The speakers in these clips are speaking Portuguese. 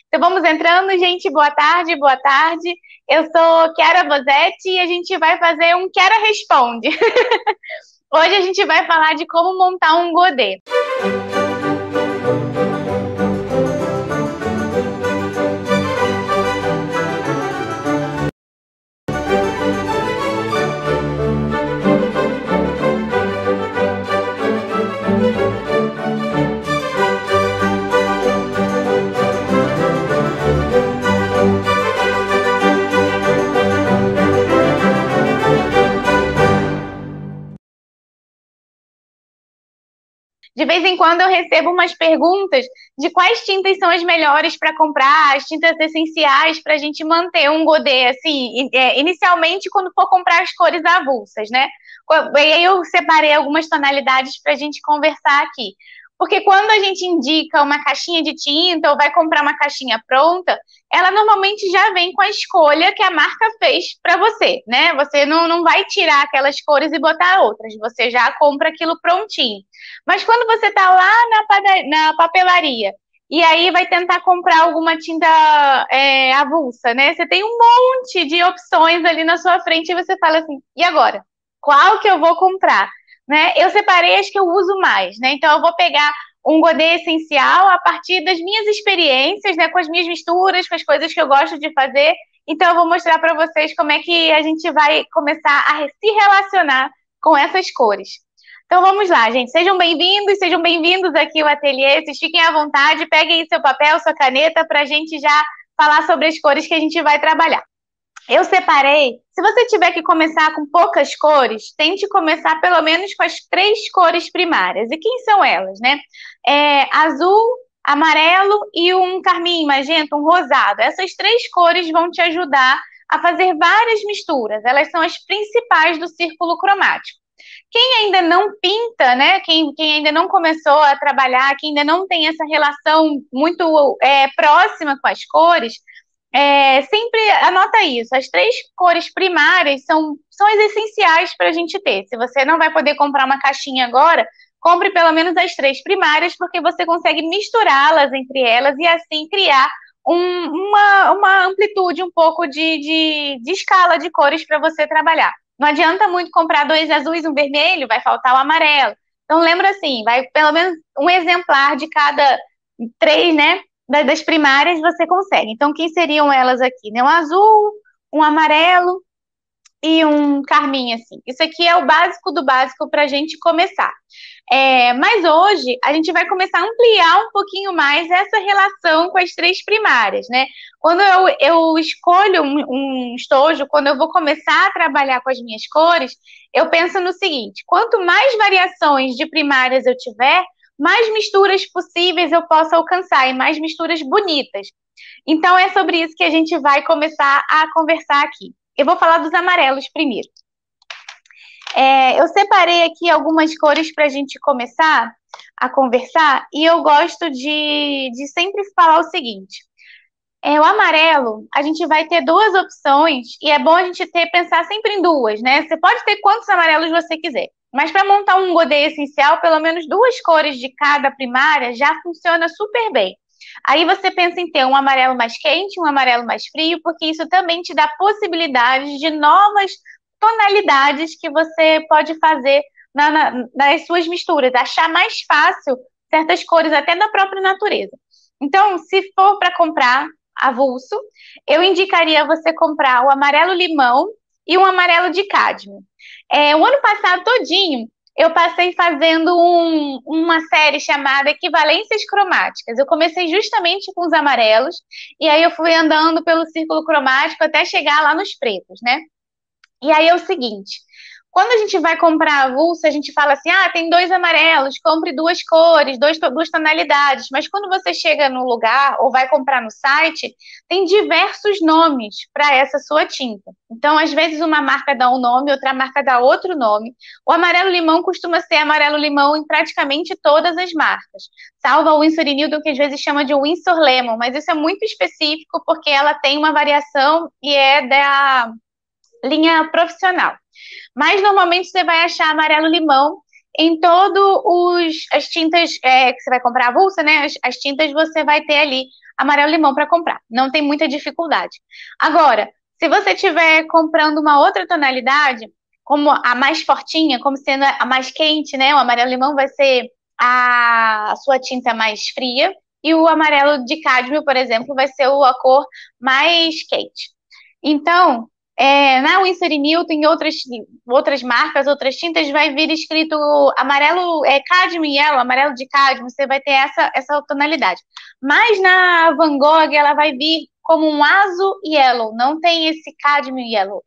Então vamos entrando, gente. Boa tarde, boa tarde. Eu sou Chiara Bosetti e a gente vai fazer um Chiara Responde. Hoje a gente vai falar de como montar um godê. De vez em quando eu recebo umas perguntas de quais tintas são as melhores para comprar, as tintas essenciais para a gente manter um godê, assim, inicialmente quando for comprar as cores avulsas, né? E aí eu separei algumas tonalidades para a gente conversar aqui. Porque quando a gente indica uma caixinha de tinta ou vai comprar uma caixinha pronta, ela normalmente já vem com a escolha que a marca fez para você, né? Você não vai tirar aquelas cores e botar outras, você já compra aquilo prontinho. Mas quando você está lá na papelaria e aí vai tentar comprar alguma tinta avulsa, né? Você tem um monte de opções ali na sua frente e você fala assim, e agora? Qual que eu vou comprar? Né? Eu separei as que eu uso mais, né? Então eu vou pegar um godê essencial a partir das minhas experiências, né? Com as minhas misturas, com as coisas que eu gosto de fazer. Então eu vou mostrar para vocês como é que a gente vai começar a se relacionar com essas cores. Então vamos lá, gente. Sejam bem-vindos aqui ao ateliê. Vocês fiquem à vontade, peguem aí seu papel, sua caneta, para a gente já falar sobre as cores que a gente vai trabalhar. Eu separei. Se você tiver que começar com poucas cores, tente começar pelo menos com as 3 cores primárias. E quem são elas, né? Azul, amarelo e um carmim, magenta, um rosado. Essas 3 cores vão te ajudar a fazer várias misturas. Elas são as principais do círculo cromático. Quem ainda não pinta, né? Quem ainda não começou a trabalhar, quem ainda não tem essa relação muito próxima com as cores, sempre anota isso. As 3 cores primárias são as essenciais para a gente ter. Se você não vai poder comprar uma caixinha agora, compre pelo menos as 3 primárias, porque você consegue misturá-las entre elas e assim criar uma amplitude um pouco de escala de cores para você trabalhar. Não adianta muito comprar 2 azuis e um vermelho, vai faltar o amarelo. Então lembra assim, vai pelo menos um exemplar de cada 3, né? Das primárias você consegue. Então, quem seriam elas aqui? Né? Um azul, um amarelo e um carmim, assim. Isso aqui é o básico do básico para a gente começar. Mas hoje a gente vai começar a ampliar um pouquinho mais essa relação com as 3 primárias, né? Quando eu escolho um estojo, quando eu vou começar a trabalhar com as minhas cores, eu penso no seguinte: quanto mais variações de primárias eu tiver, mais misturas possíveis eu posso alcançar e mais misturas bonitas. Então é sobre isso que a gente vai começar a conversar aqui. Eu vou falar dos amarelos primeiro. Eu separei aqui algumas cores para a gente começar a conversar e eu gosto de sempre falar o seguinte. O amarelo, a gente vai ter 2 opções e é bom a gente pensar sempre em 2, né? Você pode ter quantos amarelos você quiser, mas para montar um godê essencial, pelo menos 2 cores de cada primária já funciona super bem. Aí você pensa em ter um amarelo mais quente, um amarelo mais frio, porque isso também te dá possibilidades de novas tonalidades que você pode fazer nas suas misturas, achar mais fácil certas cores até da própria natureza. Então, se for para comprar avulso, eu indicaria você comprar o amarelo limão e um amarelo de cádmio. O ano passado todinho, eu passei fazendo uma série chamada Equivalências Cromáticas. Eu comecei justamente com os amarelos, e aí eu fui andando pelo círculo cromático até chegar lá nos pretos, né? E aí é o seguinte, quando a gente vai comprar avulso, a gente fala assim, tem 2 amarelos, compre 2 cores, 2 tonalidades, mas quando você chega no lugar ou vai comprar no site, tem diversos nomes para essa sua tinta. Então, às vezes, uma marca dá um nome, outra marca dá outro nome. O amarelo-limão costuma ser amarelo-limão em praticamente todas as marcas, salvo a Winsor & Newton, que às vezes chama de Winsor Lemon, mas isso é muito específico porque ela tem uma variação e é da linha profissional. Mas normalmente você vai achar amarelo-limão em todas as tintas que você vai comprar avulsa, né? As tintas você vai ter ali amarelo-limão para comprar. Não tem muita dificuldade. Agora, se você estiver comprando uma outra tonalidade, como a mais fortinha, como sendo a mais quente, né? O amarelo-limão vai ser a sua tinta mais fria, e o amarelo de cádmio, por exemplo, vai ser a cor mais quente. Então, na Winsor & Newton, em outras marcas, outras tintas, vai vir escrito amarelo, cádmio e yellow, amarelo de cádmio, você vai ter essa tonalidade. Mas na Van Gogh, ela vai vir como um azul yellow, não tem esse cádmio yellow.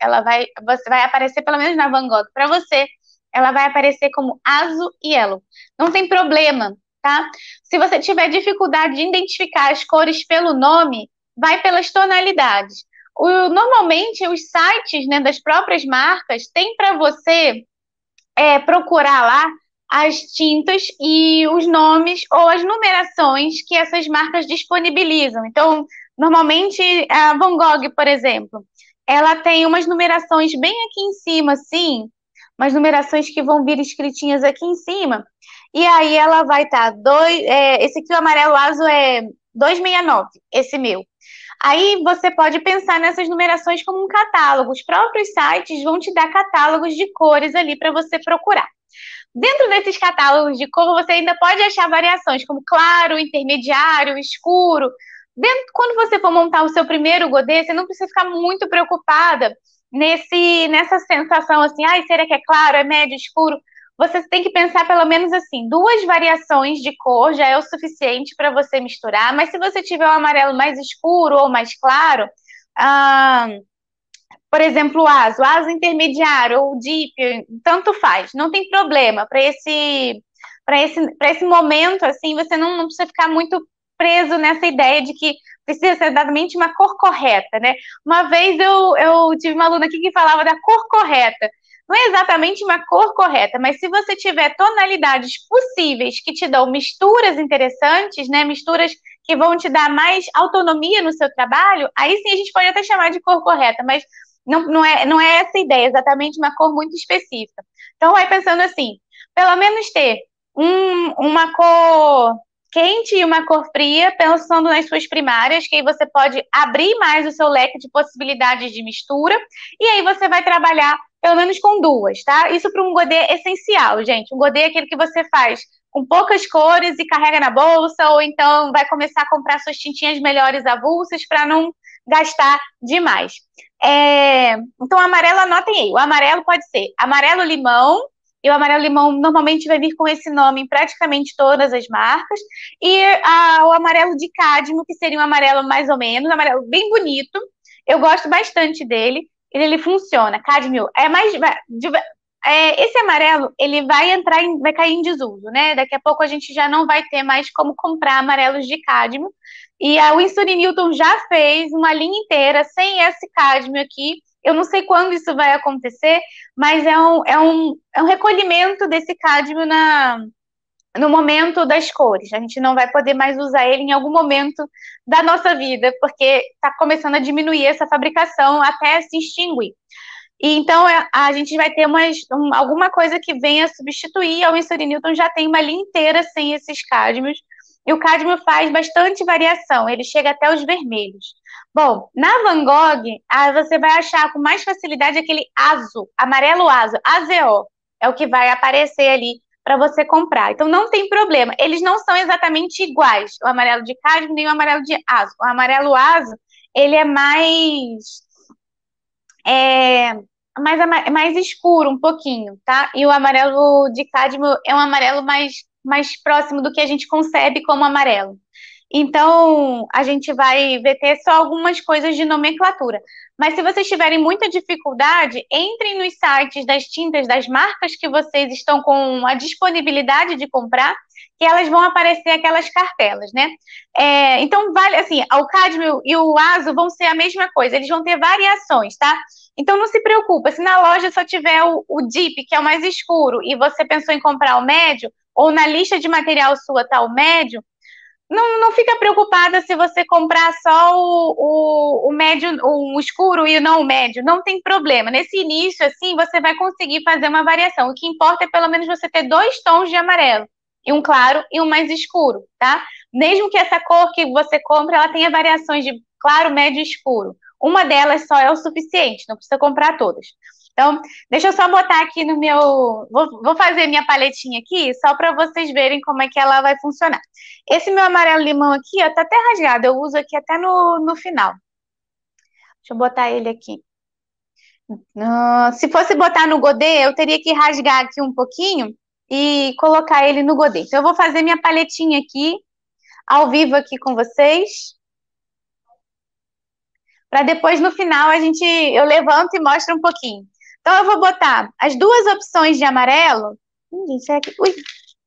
Você vai aparecer, pelo menos na Van Gogh, para você, ela vai aparecer como azul yellow. Não tem problema, tá? Se você tiver dificuldade de identificar as cores pelo nome, vai pelas tonalidades. Normalmente, os sites, né, das próprias marcas têm para você procurar lá as tintas e os nomes ou as numerações que essas marcas disponibilizam. Então, normalmente, a Van Gogh, por exemplo, ela tem umas numerações bem aqui em cima, assim, umas numerações que vão vir escritinhas aqui em cima, e aí ela vai estar, esse aqui, o amarelo azul é 269, esse meu. Aí você pode pensar nessas numerações como um catálogo. Os próprios sites vão te dar catálogos de cores ali para você procurar. Dentro desses catálogos de cor, você ainda pode achar variações como claro, intermediário, escuro. Quando você for montar o seu primeiro godê, você não precisa ficar muito preocupada nessa sensação assim, será que é claro, é médio, escuro? Você tem que pensar pelo menos assim, 2 variações de cor já é o suficiente para você misturar, mas se você tiver um amarelo mais escuro ou mais claro, ah, por exemplo, o aso intermediário ou deep, tanto faz, não tem problema. Para esse momento, assim, você não precisa ficar muito preso nessa ideia de que precisa ser exatamente uma cor correta, né? Uma vez eu tive uma aluna aqui que falava da cor correta. Não é exatamente uma cor correta, mas se você tiver tonalidades possíveis que te dão misturas interessantes, né? Misturas que vão te dar mais autonomia no seu trabalho, aí sim a gente pode até chamar de cor correta, mas não é essa ideia, exatamente uma cor muito específica. Então, vai pensando assim, pelo menos ter uma cor quente e uma cor fria, pensando nas suas primárias, que aí você pode abrir mais o seu leque de possibilidades de mistura, e aí você vai trabalhar pelo menos com 2, tá? Isso para um godê essencial, gente. Um godê é aquele que você faz com poucas cores e carrega na bolsa, ou então vai começar a comprar suas tintinhas melhores avulsas para não gastar demais. Então, amarelo, anotem aí. O amarelo pode ser amarelo-limão, e o amarelo-limão normalmente vai vir com esse nome em praticamente todas as marcas, e o amarelo de cádmio, que seria um amarelo mais ou menos, um amarelo bem bonito. Eu gosto bastante dele, ele funciona. Cádmio é mais... esse amarelo, ele vai cair em desuso, né? Daqui a pouco a gente já não vai ter mais como comprar amarelos de cádmio. E a Winsor & Newton já fez uma linha inteira sem esse cádmio aqui. Eu não sei quando isso vai acontecer, mas é um recolhimento desse cádmio no momento das cores. A gente não vai poder mais usar ele em algum momento da nossa vida, porque está começando a diminuir essa fabricação até se extinguir. E então a gente vai ter alguma coisa que venha substituir. A Winsor & Newton já tem uma linha inteira sem esses cádmios. E o cádmio faz bastante variação, ele chega até os vermelhos. Bom, na Van Gogh, você vai achar com mais facilidade aquele azul, amarelo azul, AZO, é o que vai aparecer ali para você comprar. Então não tem problema, eles não são exatamente iguais, o amarelo de cádmio nem o amarelo de azul. O amarelo azul, ele é mais escuro um pouquinho, tá? E o amarelo de cádmio é um amarelo mais próximo do que a gente concebe como amarelo. Então, a gente vai ter só algumas coisas de nomenclatura. Mas se vocês tiverem muita dificuldade, entrem nos sites das tintas, das marcas que vocês estão com a disponibilidade de comprar, que elas vão aparecer aquelas cartelas, né? Então, vale, assim, o cádmio e o azul vão ser a mesma coisa, eles vão ter variações, tá? Então, não se preocupa, se na loja só tiver o deep, que é o mais escuro, e você pensou em comprar o médio, ou na lista de material sua tá o médio, não fica preocupada se você comprar só o médio, o escuro e não o médio, não tem problema. Nesse início, assim, você vai conseguir fazer uma variação. O que importa é pelo menos você ter 2 tons de amarelo, e um claro e um mais escuro, tá? mesmo que essa cor que você compra, ela tenha variações de claro, médio e escuro. Uma delas só é o suficiente, não precisa comprar todas. Então, deixa eu só botar aqui no meu... Vou fazer minha paletinha aqui, só para vocês verem como é que ela vai funcionar. Esse meu amarelo limão aqui, ó, tá até rasgado, eu uso aqui até no final. Deixa eu botar ele aqui. Se fosse botar no godê, eu teria que rasgar aqui um pouquinho e colocar ele no godê. Então, eu vou fazer minha paletinha aqui, ao vivo aqui com vocês, para depois, no final, eu levanto e mostro um pouquinho. Então, eu vou botar as duas opções de amarelo. Gente, é aqui. Ui,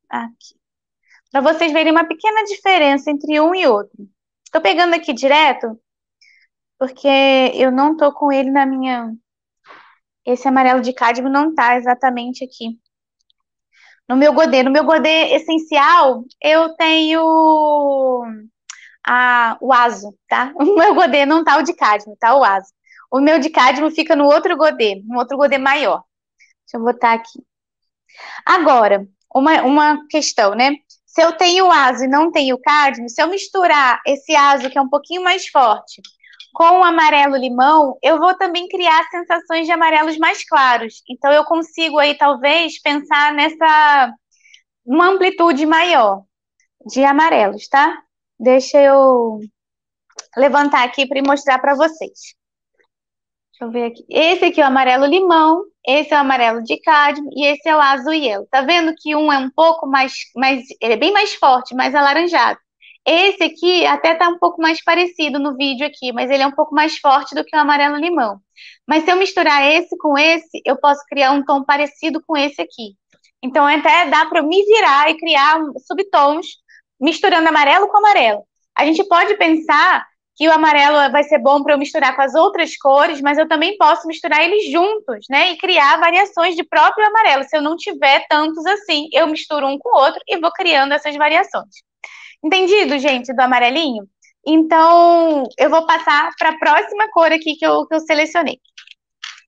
aqui. Para vocês verem uma pequena diferença entre um e outro. Estou pegando aqui direto, porque eu não tô com ele na minha... Esse amarelo de cádmio não tá exatamente aqui no meu godê. No meu godê essencial, eu tenho o azo, tá? O meu godê não tá o de cádmio, tá o azo. O meu de cádmio fica no outro godê maior. Deixa eu botar aqui. Agora, uma questão, né? Se eu tenho azo e não tenho cádmio, se eu misturar esse azo, que é um pouquinho mais forte, com o amarelo limão, eu vou também criar sensações de amarelos mais claros. Então, eu consigo aí, talvez, pensar uma amplitude maior de amarelos, tá? Deixa eu levantar aqui para mostrar para vocês. Deixa eu ver aqui. Esse aqui é o amarelo limão, esse é o amarelo de cádmio e esse é o azul yellow. Tá vendo que um é um pouco ele é bem mais forte, mais alaranjado. Esse aqui até tá um pouco mais parecido no vídeo aqui, mas ele é um pouco mais forte do que o amarelo limão. Mas se eu misturar esse com esse, eu posso criar um tom parecido com esse aqui. Então até dá para me virar e criar subtons misturando amarelo com amarelo. A gente pode pensar que o amarelo vai ser bom para eu misturar com as outras cores, mas eu também posso misturar eles juntos, né? E criar variações de próprio amarelo. Se eu não tiver tantos assim, eu misturo um com o outro e vou criando essas variações. Entendido, gente, do amarelinho? Então, eu vou passar para a próxima cor aqui que eu selecionei.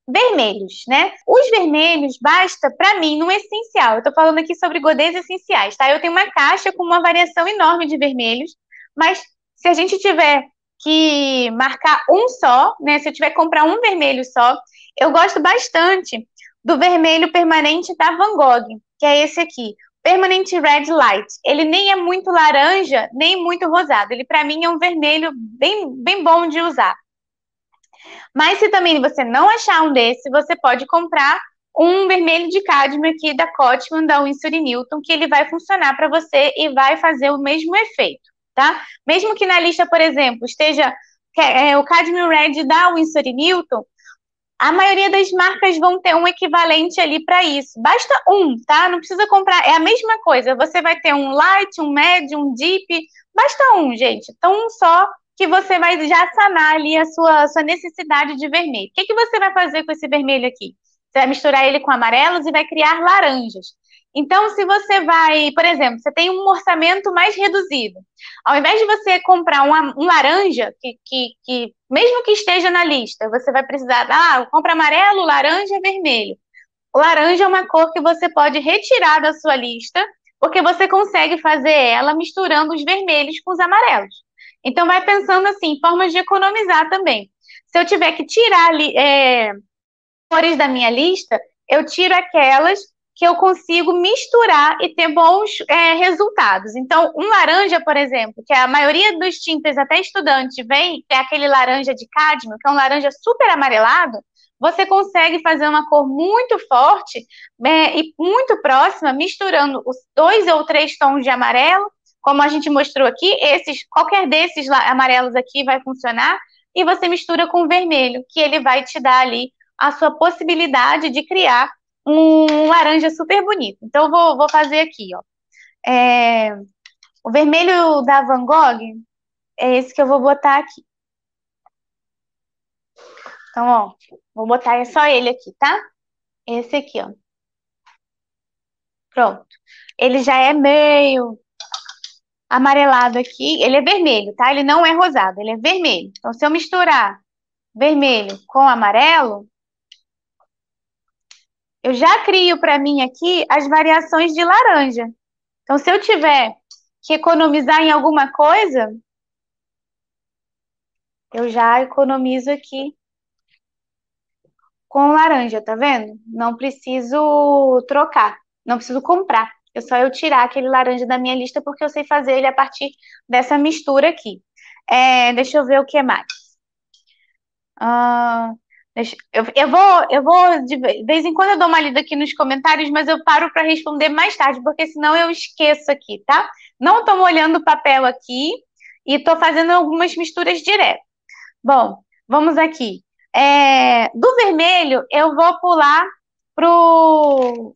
Vermelhos, né? Os vermelhos basta para mim no essencial. Eu tô falando aqui sobre godês essenciais, tá? Eu tenho uma caixa com uma variação enorme de vermelhos, mas se a gente tiver que marcar um só, né? Se eu tiver que comprar um vermelho só, eu gosto bastante do vermelho permanente da Van Gogh, que é esse aqui. Permanent Red Light. Ele nem é muito laranja, nem muito rosado. Ele, para mim, é um vermelho bem, bem bom de usar. Mas se também você não achar um desse, você pode comprar um vermelho de cádmio aqui da Cotman, da Winsor & Newton, que ele vai funcionar para você e vai fazer o mesmo efeito, tá? Mesmo que na lista, por exemplo, esteja o Cadmium Red da Winsor & Newton, a maioria das marcas vão ter um equivalente ali para isso. Basta um, tá? Não precisa comprar, é a mesma coisa. Você vai ter um light, um médio, um deep, basta um, gente. Então, um só que você vai já sanar ali a sua necessidade de vermelho. O que você vai fazer com esse vermelho aqui? Você vai misturar ele com amarelos e vai criar laranjas. Então, se você vai, por exemplo, você tem um orçamento mais reduzido, ao invés de você comprar um laranja, que mesmo que esteja na lista, você vai precisar, compra amarelo, laranja, vermelho. O laranja é uma cor que você pode retirar da sua lista, porque você consegue fazer ela misturando os vermelhos com os amarelos. Então, vai pensando assim, formas de economizar também. Se eu tiver que tirar cores da minha lista, eu tiro aquelas que eu consigo misturar e ter bons resultados. Então, um laranja, por exemplo, que a maioria dos tintas, até estudante, tem aquele laranja de cádmio, que é um laranja super amarelado, você consegue fazer uma cor muito forte e muito próxima, misturando os 2 ou 3 tons de amarelo, como a gente mostrou aqui, qualquer desses amarelos aqui vai funcionar, e você mistura com o vermelho, que ele vai te dar ali a sua possibilidade de criar um laranja super bonito. Então, eu vou fazer aqui, ó. O vermelho da Van Gogh é esse que eu vou botar aqui. Então, ó, vou botar só ele aqui, tá? Esse aqui, ó. Pronto. Ele já é meio amarelado aqui. Ele é vermelho, tá? Ele não é rosado, ele é vermelho. Então, se eu misturar vermelho com amarelo, eu já crio para mim aqui as variações de laranja. Então, se eu tiver que economizar em alguma coisa, eu já economizo aqui com laranja, tá vendo? Não preciso trocar, não preciso comprar. É só eu tirar aquele laranja da minha lista, porque eu sei fazer ele a partir dessa mistura aqui. Deixa eu ver o que mais. Ah, eu vou, de vez em quando eu dou uma lida aqui nos comentários, mas eu paro para responder mais tarde, porque senão eu esqueço aqui, tá? Não estou molhando o papel aqui e estou fazendo algumas misturas direto. Bom, vamos aqui. Do vermelho, eu vou pular pro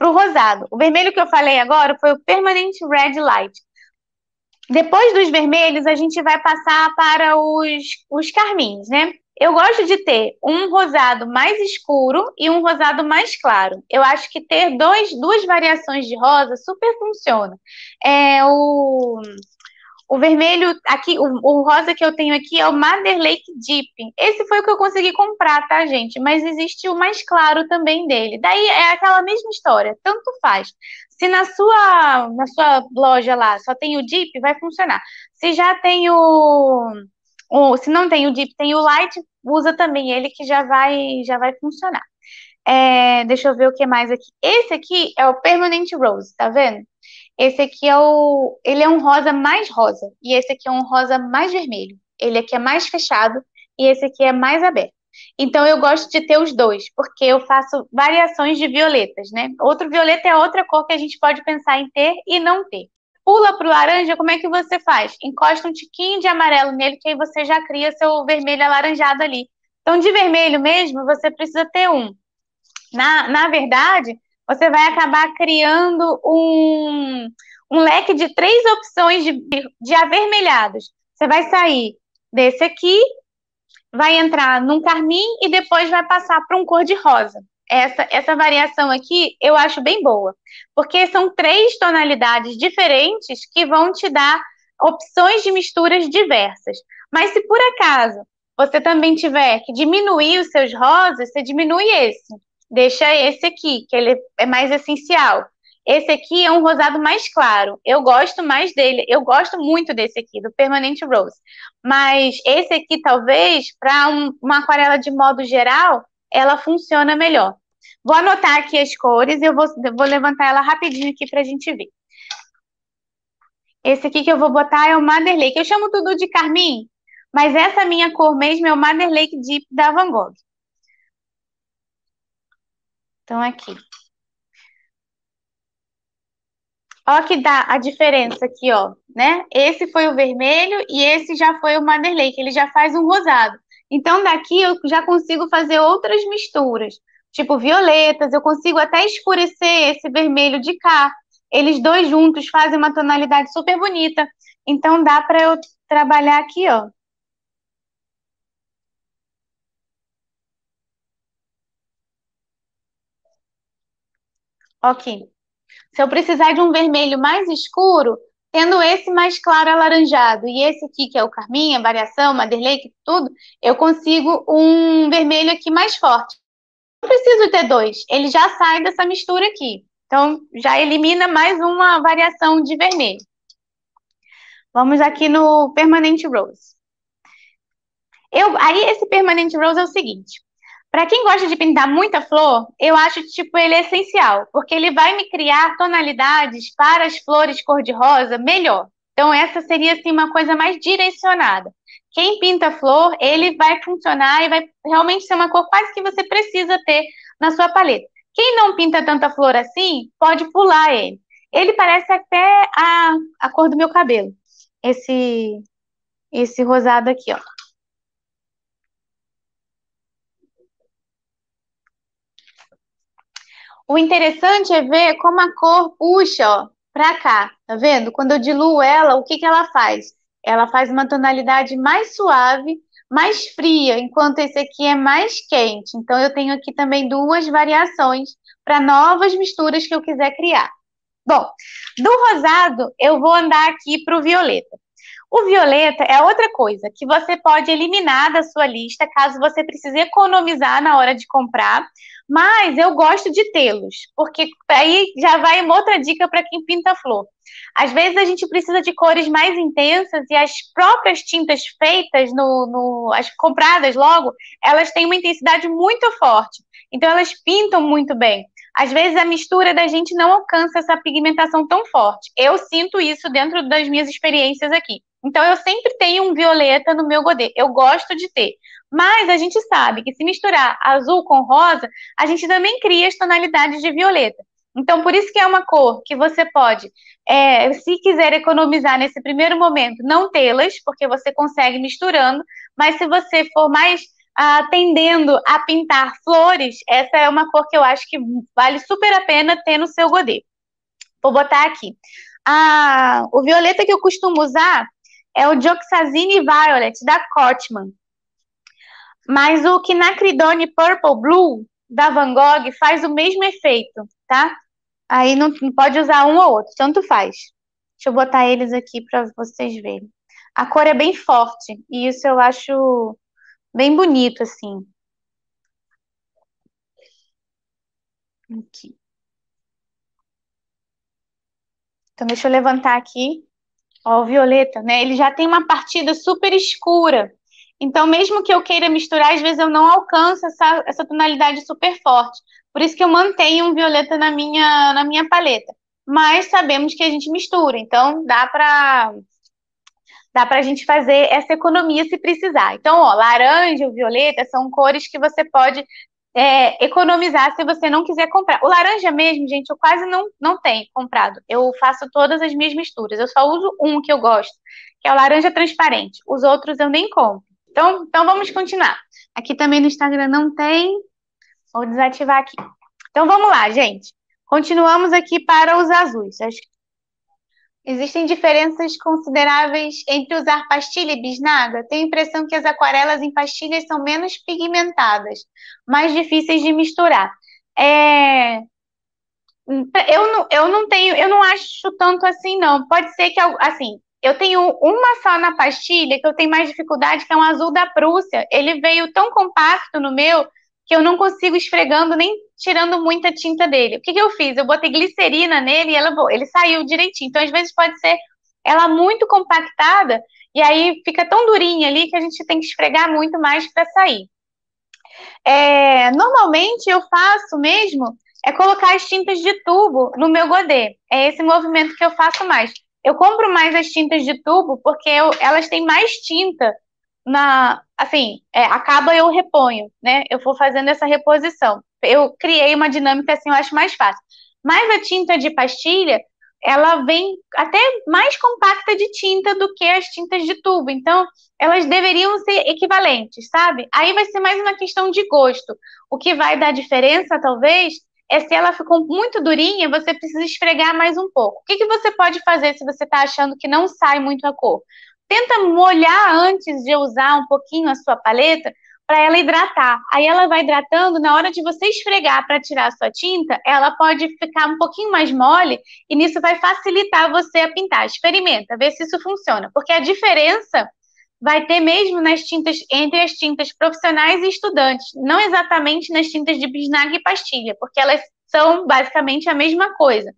rosado. O vermelho que eu falei agora foi o Permanent Red Light. Depois dos vermelhos, a gente vai passar para os carmins, né? Eu gosto de ter um rosado mais escuro e um rosado mais claro. Eu acho que ter duas variações de rosa super funciona. O vermelho, aqui, o rosa que eu tenho aqui é o Madder Lake Deep. Esse foi o que eu consegui comprar, tá, gente? Mas existe o mais claro também dele. Daí é aquela mesma história, tanto faz. Se na sua loja lá só tem o Deep, vai funcionar. Se já tem se não tem o Deep, tem o Light, usa também ele que já vai funcionar. Deixa eu ver o que mais aqui. Esse aqui é o Permanent Rose, tá vendo? Esse aqui ele é um rosa mais rosa, e esse aqui é um rosa mais vermelho. Ele aqui é mais fechado, e esse aqui é mais aberto. Então, eu gosto de ter os dois, porque eu faço variações de violetas, né? Outro violeta é outra cor que a gente pode pensar em ter e não ter. Pula para o laranja, como é que você faz? Encosta um tiquinho de amarelo nele, que aí você já cria seu vermelho alaranjado ali. Então, de vermelho mesmo, você precisa ter um. Na verdade, você vai acabar criando um leque de 3 opções de avermelhados. Você vai sair desse aqui, vai entrar num carmim e depois vai passar para um cor-de-rosa. Essa variação aqui eu acho bem boa, porque são 3 tonalidades diferentes que vão te dar opções de misturas diversas. Mas se por acaso você também tiver que diminuir os seus rosas, você diminui esse. Deixa esse aqui, que ele é mais essencial. Esse aqui é um rosado mais claro. Eu gosto mais dele. Eu gosto muito desse aqui, do Permanent Rose. Mas esse aqui, talvez, para uma aquarela de modo geral, ela funciona melhor. Vou anotar aqui as cores e eu vou levantar ela rapidinho aqui para a gente ver. Esse aqui que eu vou botar é o Madder Lake. Eu chamo tudo de carmim, mas essa minha cor mesmo é o Madder Lake Deep da Van Gogh. Então, aqui. Ó que dá a diferença aqui, ó, né? Esse foi o vermelho e esse já foi o Madder Lake, ele já faz um rosado. Então, daqui eu já consigo fazer outras misturas, tipo violetas, eu consigo até escurecer esse vermelho de cá. Eles dois juntos fazem uma tonalidade super bonita. Então, dá para eu trabalhar aqui, ó. Ok. Se eu precisar de um vermelho mais escuro, tendo esse mais claro alaranjado e esse aqui, que é o carmim, a variação, Madder Lake, tudo, eu consigo um vermelho aqui mais forte. Não preciso ter dois, ele já sai dessa mistura aqui. Então, já elimina mais uma variação de vermelho. Vamos aqui no Permanent Rose. Aí, esse Permanent Rose é o seguinte. Para quem gosta de pintar muita flor, eu acho que tipo, ele é essencial, porque ele vai me criar tonalidades para as flores cor-de-rosa melhor. Então, essa seria assim, uma coisa mais direcionada. Quem pinta flor, ele vai funcionar e vai realmente ser uma cor quase que você precisa ter na sua paleta. Quem não pinta tanta flor assim, pode pular ele. Ele parece até a cor do meu cabelo. Esse rosado aqui, ó. O interessante é ver como a cor puxa, ó, pra cá, tá vendo? Quando eu diluo ela, o que que ela faz? Ela faz uma tonalidade mais suave, mais fria, enquanto esse aqui é mais quente. Então, eu tenho aqui também duas variações para novas misturas que eu quiser criar. Bom, do rosado, eu vou andar aqui para o violeta. O violeta é outra coisa que você pode eliminar da sua lista caso você precise economizar na hora de comprar, mas eu gosto de tê-los, porque aí já vai uma outra dica para quem pinta flor. Às vezes a gente precisa de cores mais intensas e as próprias tintas feitas as compradas logo, elas têm uma intensidade muito forte. Então elas pintam muito bem. Às vezes a mistura da gente não alcança essa pigmentação tão forte. Eu sinto isso dentro das minhas experiências aqui. Então eu sempre tenho um violeta no meu godê. Eu gosto de ter. Mas a gente sabe que se misturar azul com rosa, a gente também cria as tonalidades de violeta. Então, por isso que é uma cor que você pode, se quiser economizar nesse primeiro momento, não tê-las, porque você consegue misturando, mas se você for mais tendendo a pintar flores, essa é uma cor que eu acho que vale super a pena ter no seu godê. Vou botar aqui. O violeta que eu costumo usar é o Dioxazine Violet, da Cotman. Mas o Quinacridone Purple Blue, da Van Gogh, faz o mesmo efeito, tá? Aí não pode usar um ou outro, tanto faz. Deixa eu botar eles aqui para vocês verem. A cor é bem forte, e isso eu acho bem bonito, assim. Aqui. Então, deixa eu levantar aqui. Ó, o violeta, né? Ele já tem uma partida super escura. Então, mesmo que eu queira misturar, às vezes eu não alcanço essa tonalidade super forte. Por isso que eu mantenho um violeta na minha paleta. Mas sabemos que a gente mistura, então dá pra gente fazer essa economia se precisar. Então, ó, laranja, o violeta são cores que você pode economizar se você não quiser comprar. O laranja mesmo, gente, eu quase não tenho comprado. Eu faço todas as minhas misturas. Eu só uso um que eu gosto, que é o laranja transparente. Os outros eu nem compro. Então vamos continuar. Aqui também no Instagram não tem. Vou desativar aqui. Então vamos lá, gente. Continuamos aqui para os azuis. Existem diferenças consideráveis entre usar pastilha e bisnaga? Tenho a impressão que as aquarelas em pastilhas são menos pigmentadas, mais difíceis de misturar. Eu não acho tanto assim, não. Pode ser que, assim, eu tenho uma só na pastilha que eu tenho mais dificuldade, que é um azul da Prússia. Ele veio tão compacto no meu que eu não consigo esfregando nem tirando muita tinta dele. O que eu fiz? Eu botei glicerina nele e ele saiu direitinho. Então, às vezes, pode ser ela muito compactada e aí fica tão durinha ali que a gente tem que esfregar muito mais para sair. Normalmente, eu faço mesmo colocar as tintas de tubo no meu godê. É esse movimento que eu faço mais. Eu compro mais as tintas de tubo porque elas têm mais tinta assim, acaba eu reponho, né? Eu vou fazendo essa reposição. Eu criei uma dinâmica assim, eu acho mais fácil. Mas a tinta de pastilha, ela vem até mais compacta de tinta do que as tintas de tubo. Então, elas deveriam ser equivalentes, sabe? Aí vai ser mais uma questão de gosto. O que vai dar diferença, talvez, é se ela ficou muito durinha, você precisa esfregar mais um pouco. O que você pode fazer se você está achando que não sai muito a cor? Tenta molhar antes de usar um pouquinho a sua paleta para ela hidratar. Aí ela vai hidratando, na hora de você esfregar para tirar a sua tinta, ela pode ficar um pouquinho mais mole e nisso vai facilitar você a pintar. Experimenta, vê se isso funciona, porque a diferença vai ter mesmo nas tintas, entre as tintas profissionais e estudantes, não exatamente nas tintas de bisnaga e pastilha, porque elas são basicamente a mesma coisa.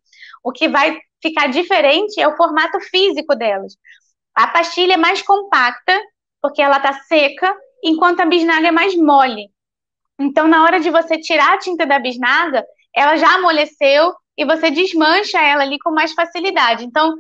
O que vai ficar diferente é o formato físico delas. A pastilha é mais compacta, porque ela está seca, enquanto a bisnaga é mais mole. Então, na hora de você tirar a tinta da bisnaga, ela já amoleceu e você desmancha ela ali com mais facilidade. Então,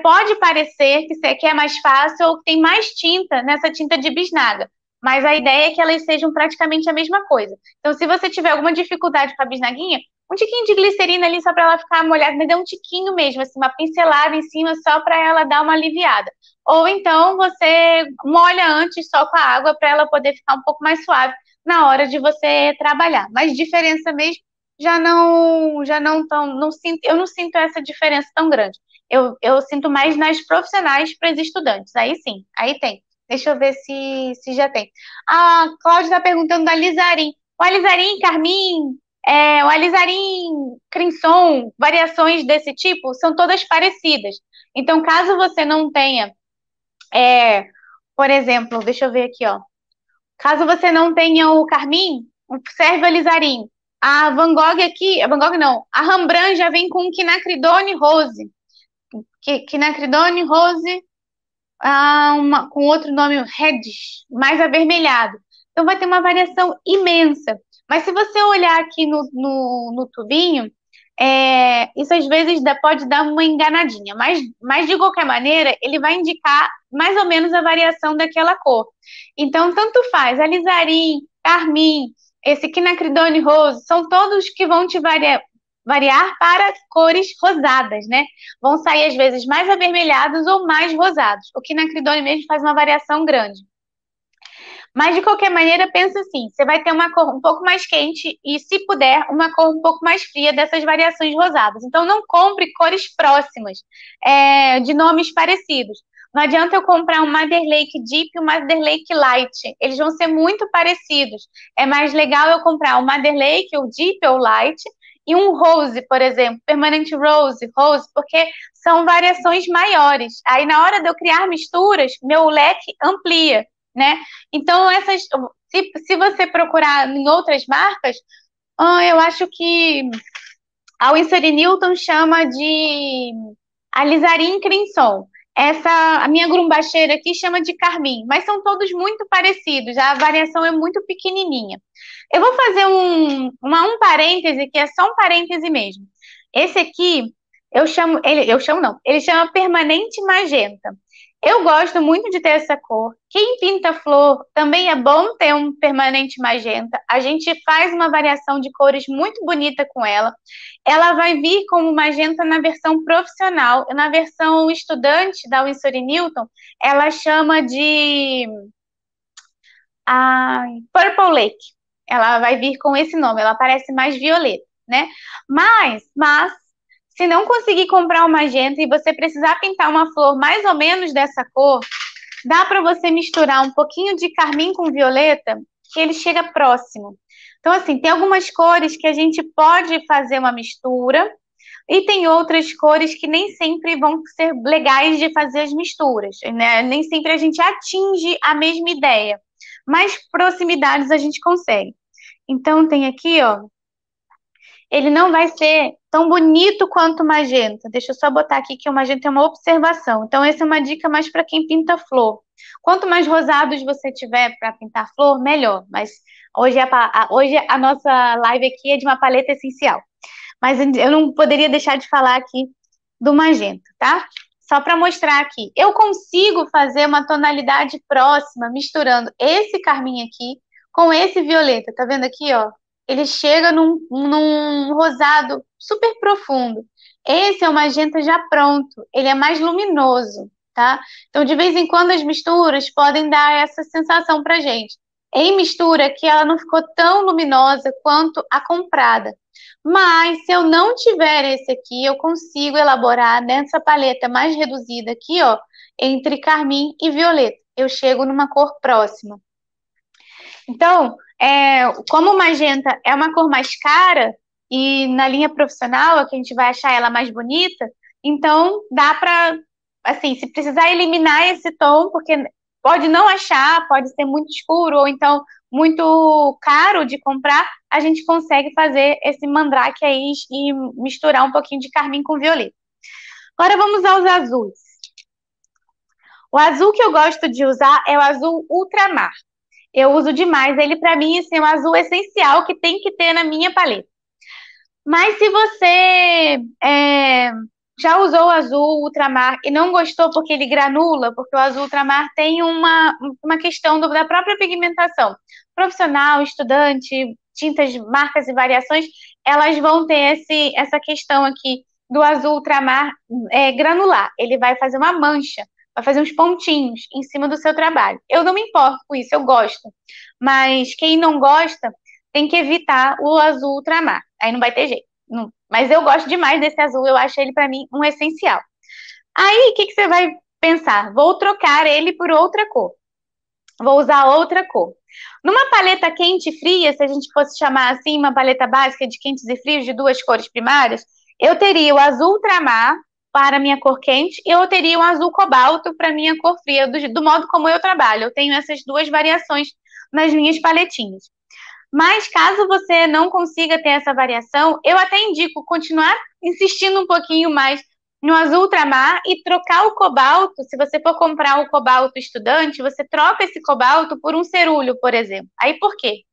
pode parecer que é mais fácil ou que tem mais tinta nessa tinta de bisnaga, mas a ideia é que elas sejam praticamente a mesma coisa. Então, se você tiver alguma dificuldade com a bisnaguinha, um tiquinho de glicerina ali só para ela ficar molhada, mas é um tiquinho mesmo, assim, uma pincelada em cima só para ela dar uma aliviada. Ou então você molha antes só com a água para ela poder ficar um pouco mais suave na hora de você trabalhar. Mas diferença mesmo não sinto, eu não sinto essa diferença tão grande. Eu sinto mais nas profissionais para os estudantes. Aí sim, aí tem. Deixa eu ver se já tem. A Cláudia está perguntando da Alizarin. O Alizarin, Carmim, o Alizarin, Crimson, variações desse tipo, são todas parecidas. Então, caso você não tenha É, por exemplo, deixa eu ver aqui, ó. Caso você não tenha o carmim, serve o alizarim. A Van Gogh aqui, a Van Gogh não, a Rembrandt já vem com quinacridone rose. Quinacridone rose, com outro nome, Reddish, mais avermelhado. Então vai ter uma variação imensa. Mas se você olhar aqui no tubinho, isso às vezes pode dar uma enganadinha. Mas de qualquer maneira, ele vai indicar mais ou menos a variação daquela cor. Então, tanto faz, alizarim, carmim, esse quinacridone rose, são todos que vão te variar para cores rosadas, né? Vão sair às vezes mais avermelhados ou mais rosados. O quinacridone mesmo faz uma variação grande. Mas de qualquer maneira, pensa assim: você vai ter uma cor um pouco mais quente e, se puder, uma cor um pouco mais fria dessas variações rosadas. Então, não compre cores próximas, de nomes parecidos. Não adianta eu comprar um Madder Lake Deep e um Madder Lake Light. Eles vão ser muito parecidos. É mais legal eu comprar o Madder Lake, ou Deep ou Light, e um Rose, por exemplo, Permanent Rose, Rose, porque são variações maiores. Aí, na hora de eu criar misturas, meu leque amplia, né? Então, se você procurar em outras marcas, eu acho que a Winsor & Newton chama de alizarim crimson. A minha grumbacheira aqui chama de carmim, mas são todos muito parecidos, a variação é muito pequenininha. Eu vou fazer um parêntese, que é só um parêntese mesmo. Esse aqui, eu chamo não, ele chama permanente magenta. Eu gosto muito de ter essa cor. Quem pinta flor também é bom ter um permanente magenta. A gente faz uma variação de cores muito bonita com ela. Ela vai vir como magenta na versão profissional. Na versão estudante da Winsor & Newton, ela chama de Purple Lake. Ela vai vir com esse nome. Ela parece mais violeta, né? Mas se não conseguir comprar o magenta e você precisar pintar uma flor mais ou menos dessa cor, dá para você misturar um pouquinho de carmim com violeta, que ele chega próximo. Então, assim, tem algumas cores que a gente pode fazer uma mistura, e tem outras cores que nem sempre vão ser legais de fazer as misturas, né? Nem sempre a gente atinge a mesma ideia, mas proximidades a gente consegue. Então, tem aqui, ó, ele não vai ser tão bonito quanto o magenta. Deixa eu só botar aqui que o magenta é uma observação. Então, essa é uma dica mais para quem pinta flor. Quanto mais rosados você tiver para pintar flor, melhor. Mas hoje a nossa live aqui é de uma paleta essencial. Mas eu não poderia deixar de falar aqui do magenta, tá? Só para mostrar aqui. Eu consigo fazer uma tonalidade próxima, misturando esse carmim aqui com esse violeta. Tá vendo aqui, ó? Ele chega num rosado super profundo. Esse é o magenta já pronto. Ele é mais luminoso, tá? Então, de vez em quando, as misturas podem dar essa sensação pra gente. Em mistura, que ela não ficou tão luminosa quanto a comprada. Mas, se eu não tiver esse aqui, eu consigo elaborar nessa paleta mais reduzida aqui, ó, entre carmim e violeta. Eu chego numa cor próxima. Então, como o magenta é uma cor mais cara, e na linha profissional, é que a gente vai achar ela mais bonita, então dá para, assim, se precisar eliminar esse tom, porque pode não achar, pode ser muito escuro, ou então muito caro de comprar, a gente consegue fazer esse mandrake aí e misturar um pouquinho de carmim com violeta. Agora vamos aos azuis. O azul que eu gosto de usar é o azul ultramar. Eu uso demais ele. Para mim, esse é um azul essencial que tem que ter na minha paleta. Mas se você já usou o azul ultramar e não gostou porque ele granula, porque o azul ultramar tem uma questão da própria pigmentação. Profissional, estudante, tintas, marcas e variações, elas vão ter essa questão aqui do azul ultramar granular. Ele vai fazer uma mancha, vai fazer uns pontinhos em cima do seu trabalho. Eu não me importo com isso, eu gosto. Mas quem não gosta tem que evitar o azul ultramar. Aí não vai ter jeito. Não. Mas eu gosto demais desse azul, eu acho ele para mim um essencial. Aí, o que você vai pensar? Vou trocar ele por outra cor. Vou usar outra cor. Numa paleta quente e fria, se a gente fosse chamar assim, uma paleta básica de quentes e frios de duas cores primárias, eu teria o azul ultramar. para a minha cor quente, e eu teria um azul cobalto para a minha cor fria, do modo como eu trabalho. Eu tenho essas duas variações nas minhas paletinhas. Mas caso você não consiga ter essa variação, eu até indico continuar insistindo um pouquinho mais no azul ultramar e trocar o cobalto. Se você for comprar o cobalto estudante, você troca esse cobalto por um cerúleo, por exemplo. Aí por quê?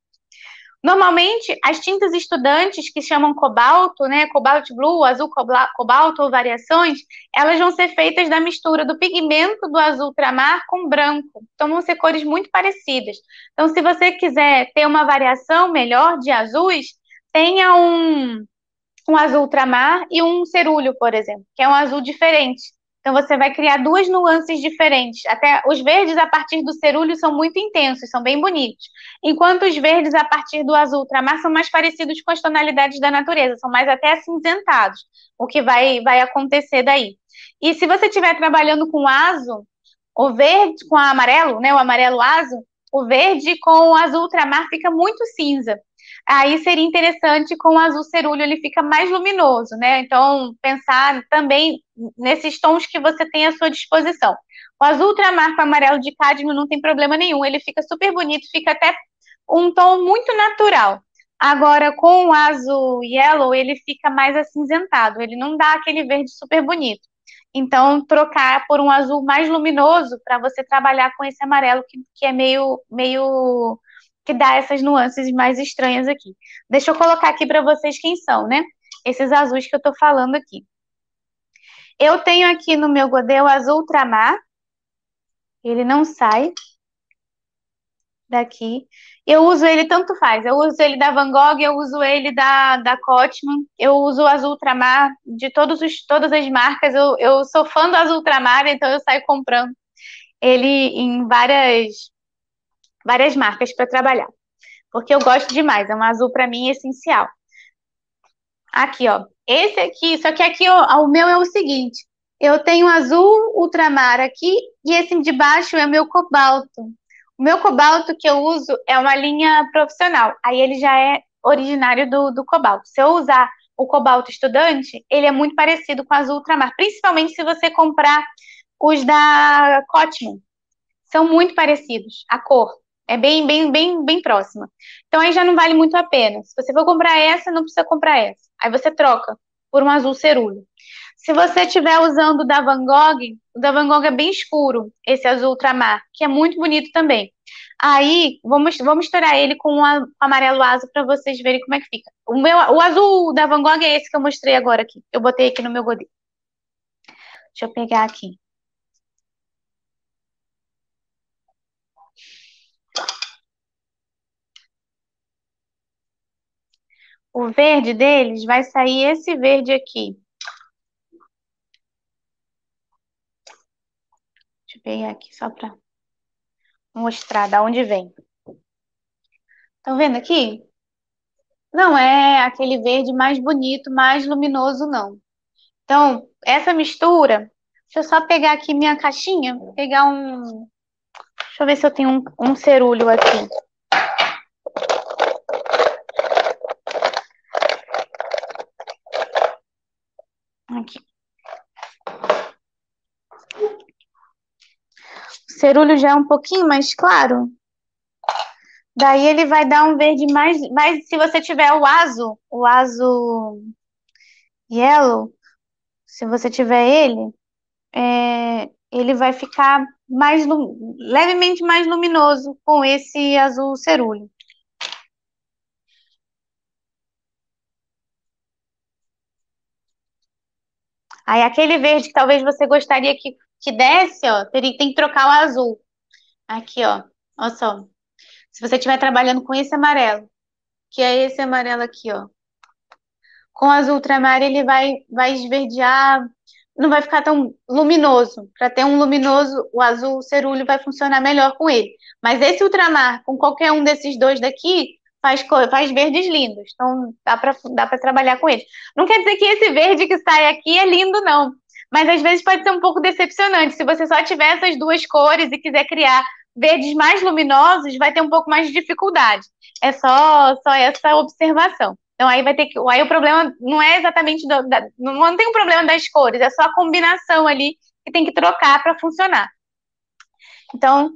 Normalmente, as tintas estudantes que chamam cobalto, né, cobalt blue, azul cobalto ou variações, elas vão ser feitas da mistura do pigmento do azul ultramar com branco. Então, vão ser cores muito parecidas. Então, se você quiser ter uma variação melhor de azuis, tenha um azul ultramar e um cerúleo, por exemplo, que é um azul diferente. Então você vai criar duas nuances diferentes. Até os verdes a partir do cerúleo são muito intensos, são bem bonitos. Enquanto os verdes a partir do azul ultramar são mais parecidos com as tonalidades da natureza, são mais até acinzentados, o que vai acontecer daí. E se você estiver trabalhando com azo, o verde com o amarelo, né, o amarelo azo, o verde com o azul ultramar fica muito cinza. Aí seria interessante com o azul cerúleo, ele fica mais luminoso, né? Então, pensar também nesses tons que você tem à sua disposição. O azul ultramar com amarelo de cádmio não tem problema nenhum, ele fica super bonito, fica até um tom muito natural. Agora, com o azul yellow, ele fica mais acinzentado, ele não dá aquele verde super bonito. Então, trocar por um azul mais luminoso para você trabalhar com esse amarelo que é meio que dá essas nuances mais estranhas aqui. Deixa eu colocar aqui para vocês quem são, né? Esses azuis que eu estou falando aqui. Eu tenho aqui no meu godê o azul ultramar. Ele não sai daqui. Eu uso ele, tanto faz. Eu uso ele da Van Gogh, eu uso ele da Cotman, eu uso o azul ultramar de todas as marcas. Eu sou fã do azul ultramar, então eu saio comprando ele em várias marcas para trabalhar. Porque eu gosto demais, é um azul para mim essencial. Aqui, ó. Esse aqui, só que aqui ó, o meu é o seguinte. Eu tenho azul ultramar aqui e esse de baixo é o meu cobalto. O meu cobalto que eu uso é uma linha profissional. Aí ele já é originário do cobalto. Se eu usar o cobalto estudante, ele é muito parecido com o azul ultramar. Principalmente se você comprar os da Cotman. São muito parecidos, a cor. É bem próxima. Então aí já não vale muito a pena. Se você for comprar essa, não precisa comprar essa. Aí você troca por um azul cerúleo. Se você estiver usando o da Van Gogh é bem escuro, esse azul ultramar, que é muito bonito também. Aí, vou misturar ele com o amarelo azo para vocês verem como é que fica. O azul da Van Gogh é esse que eu mostrei agora aqui. Eu botei aqui no meu godê. Deixa eu pegar aqui. O verde deles vai sair esse verde aqui. Deixa eu pegar aqui só para mostrar da onde vem. Estão vendo aqui? Não é aquele verde mais bonito, mais luminoso, não. Então, essa mistura, deixa eu só pegar aqui minha caixinha, pegar um. Deixa eu ver se eu tenho um cerúleo aqui. Aqui. O cerúleo já é um pouquinho mais claro. Daí ele vai dar um verde mais se você tiver o azul yellow, se você tiver ele vai ficar levemente mais luminoso com esse azul cerúleo. Aí aquele verde que talvez você gostaria que desse, ó, tem que trocar o azul. Aqui, ó. Olha só. Se você estiver trabalhando com esse amarelo, que é esse amarelo aqui, ó. Com o azul ultramar, ele vai esverdear, não vai ficar tão luminoso. Para ter um luminoso, o azul cerúleo vai funcionar melhor com ele. Mas esse ultramar, com qualquer um desses dois daqui, faz verdes lindos. Então, dá para trabalhar com ele. Não quer dizer que esse verde que sai aqui é lindo, não. Mas às vezes pode ser um pouco decepcionante. Se você só tiver essas duas cores e quiser criar verdes mais luminosos, vai ter um pouco mais de dificuldade. É só essa observação. Então aí vai ter que. Aí o problema não é exatamente não tem um problema das cores, é só a combinação ali que tem que trocar para funcionar. Então,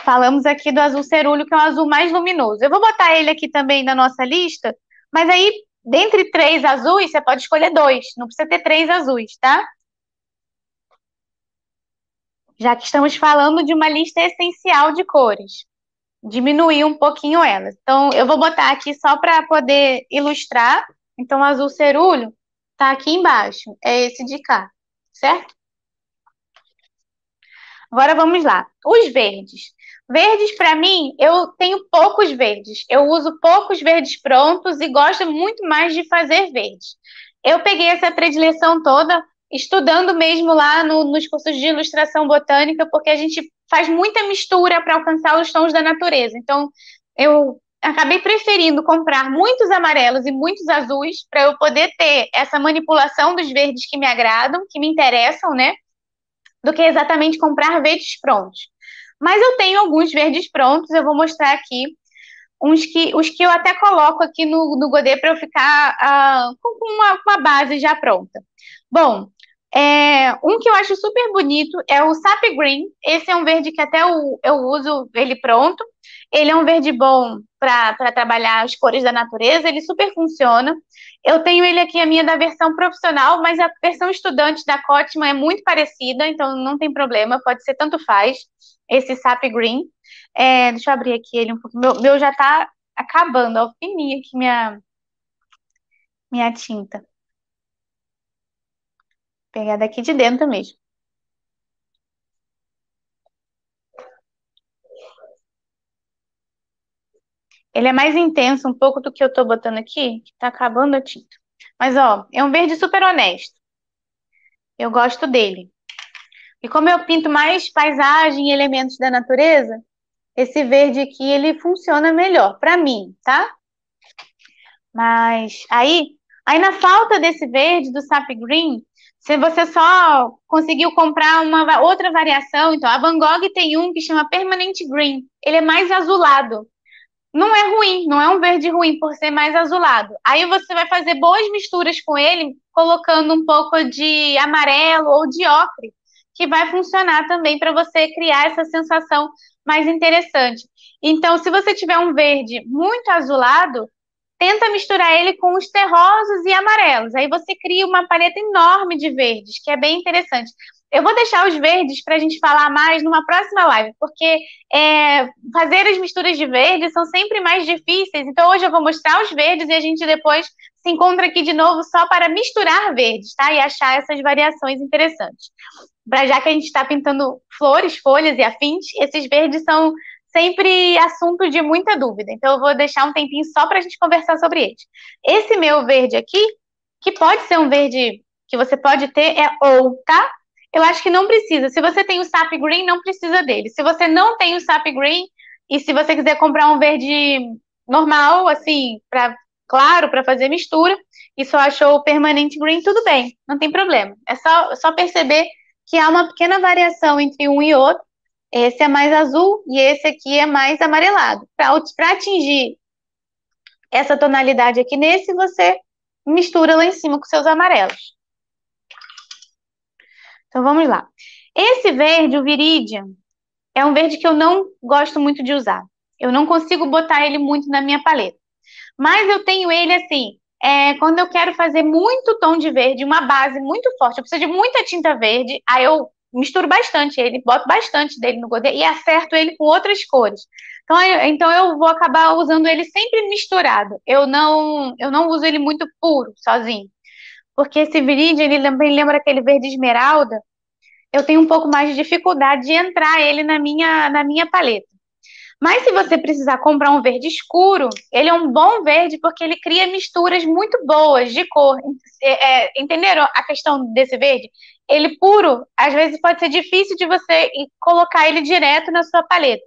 falamos aqui do azul cerúleo, que é o azul mais luminoso. Eu vou botar ele aqui também na nossa lista, mas aí, dentre 3 azuis, você pode escolher 2. Não precisa ter 3 azuis, tá? Já que estamos falando de uma lista essencial de cores. Diminuir um pouquinho elas. Então, eu vou botar aqui só para poder ilustrar. Então, o azul cerúleo tá aqui embaixo. É esse de cá, certo? Agora vamos lá. Os verdes. Verdes, para mim, eu tenho poucos verdes. Eu uso poucos verdes prontos e gosto muito mais de fazer verdes. Eu peguei essa predileção toda estudando mesmo lá nos cursos de ilustração botânica, porque a gente faz muita mistura para alcançar os tons da natureza. Então, eu acabei preferindo comprar muitos amarelos e muitos azuis para eu poder ter essa manipulação dos verdes que me agradam, que me interessam, né? Do que exatamente comprar verdes prontos. Mas eu tenho alguns verdes prontos, eu vou mostrar aqui os que eu até coloco aqui no Godê para eu ficar com uma base já pronta. Bom, um que eu acho super bonito é o Sap Green. Esse é um verde que até eu uso ele pronto. Ele é um verde bom para trabalhar as cores da natureza, ele super funciona. Eu tenho ele aqui, a minha da versão profissional, mas a versão estudante da Cotman é muito parecida, então não tem problema, pode ser tanto faz, esse Sap Green. Deixa eu abrir aqui ele um pouco. Meu já tá acabando, ó, fininha aqui minha tinta. Vou pegar daqui de dentro mesmo. Ele é mais intenso um pouco do que eu tô botando aqui, que tá acabando a tinta. Mas, ó, é um verde super honesto. Eu gosto dele. E como eu pinto mais paisagem e elementos da natureza, esse verde aqui, ele funciona melhor pra mim, tá? Mas aí na falta desse verde, do Sap Green, se você só conseguiu comprar uma outra variação, então a Van Gogh tem um que chama Permanent Green. Ele é mais azulado. Não é ruim, não é um verde ruim por ser mais azulado. Aí você vai fazer boas misturas com ele, colocando um pouco de amarelo ou de ocre, que vai funcionar também para você criar essa sensação mais interessante. Então, se você tiver um verde muito azulado, tenta misturar ele com os terrosos e amarelos. Aí você cria uma paleta enorme de verdes, que é bem interessante. Eu vou deixar os verdes para a gente falar mais numa próxima live, porque fazer as misturas de verdes são sempre mais difíceis. Então hoje eu vou mostrar os verdes e a gente depois se encontra aqui de novo só para misturar verdes, tá? E achar essas variações interessantes. Já que a gente está pintando flores, folhas e afins, esses verdes são sempre assunto de muita dúvida. Então, eu vou deixar um tempinho só para a gente conversar sobre eles. Esse meu verde aqui, que pode ser um verde que você pode ter, é ou, tá? Eu acho que não precisa. Se você tem o Sap Green, não precisa dele. Se você não tem o Sap Green, e se você quiser comprar um verde normal, assim, claro, para fazer mistura, e só achou o Permanent Green, tudo bem, não tem problema. É só perceber que há uma pequena variação entre um e outro. Esse é mais azul e esse aqui é mais amarelado. Para atingir essa tonalidade aqui nesse, você mistura lá em cima com seus amarelos. Então vamos lá. Esse verde, o Viridian, é um verde que eu não gosto muito de usar. Eu não consigo botar ele muito na minha paleta. Mas eu tenho ele assim, quando eu quero fazer muito tom de verde, uma base muito forte, eu preciso de muita tinta verde, aí eu misturo bastante ele, boto bastante dele no Godê e acerto ele com outras cores. Então eu vou acabar usando ele sempre misturado. Eu não uso ele muito puro, sozinho. Porque esse Viridian, ele também lembra aquele verde esmeralda. Eu tenho um pouco mais de dificuldade de entrar ele na minha paleta. Mas se você precisar comprar um verde escuro, ele é um bom verde porque ele cria misturas muito boas de cor. Entenderam a questão desse verde? Ele puro, às vezes pode ser difícil de você colocar ele direto na sua paleta.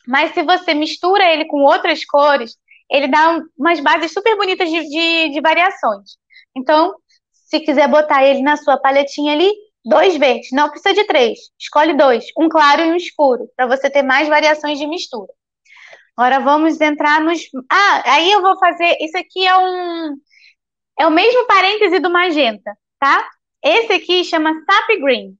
Mas se você mistura ele com outras cores, ele dá umas bases super bonitas de variações. Então, se quiser botar ele na sua paletinha ali, 2 verdes, não precisa de 3. Escolhe 2, um claro e um escuro, para você ter mais variações de mistura. Agora vamos entrar nos... aí eu vou fazer... Isso aqui é o mesmo parêntese do magenta, tá? Esse aqui chama Sap Green.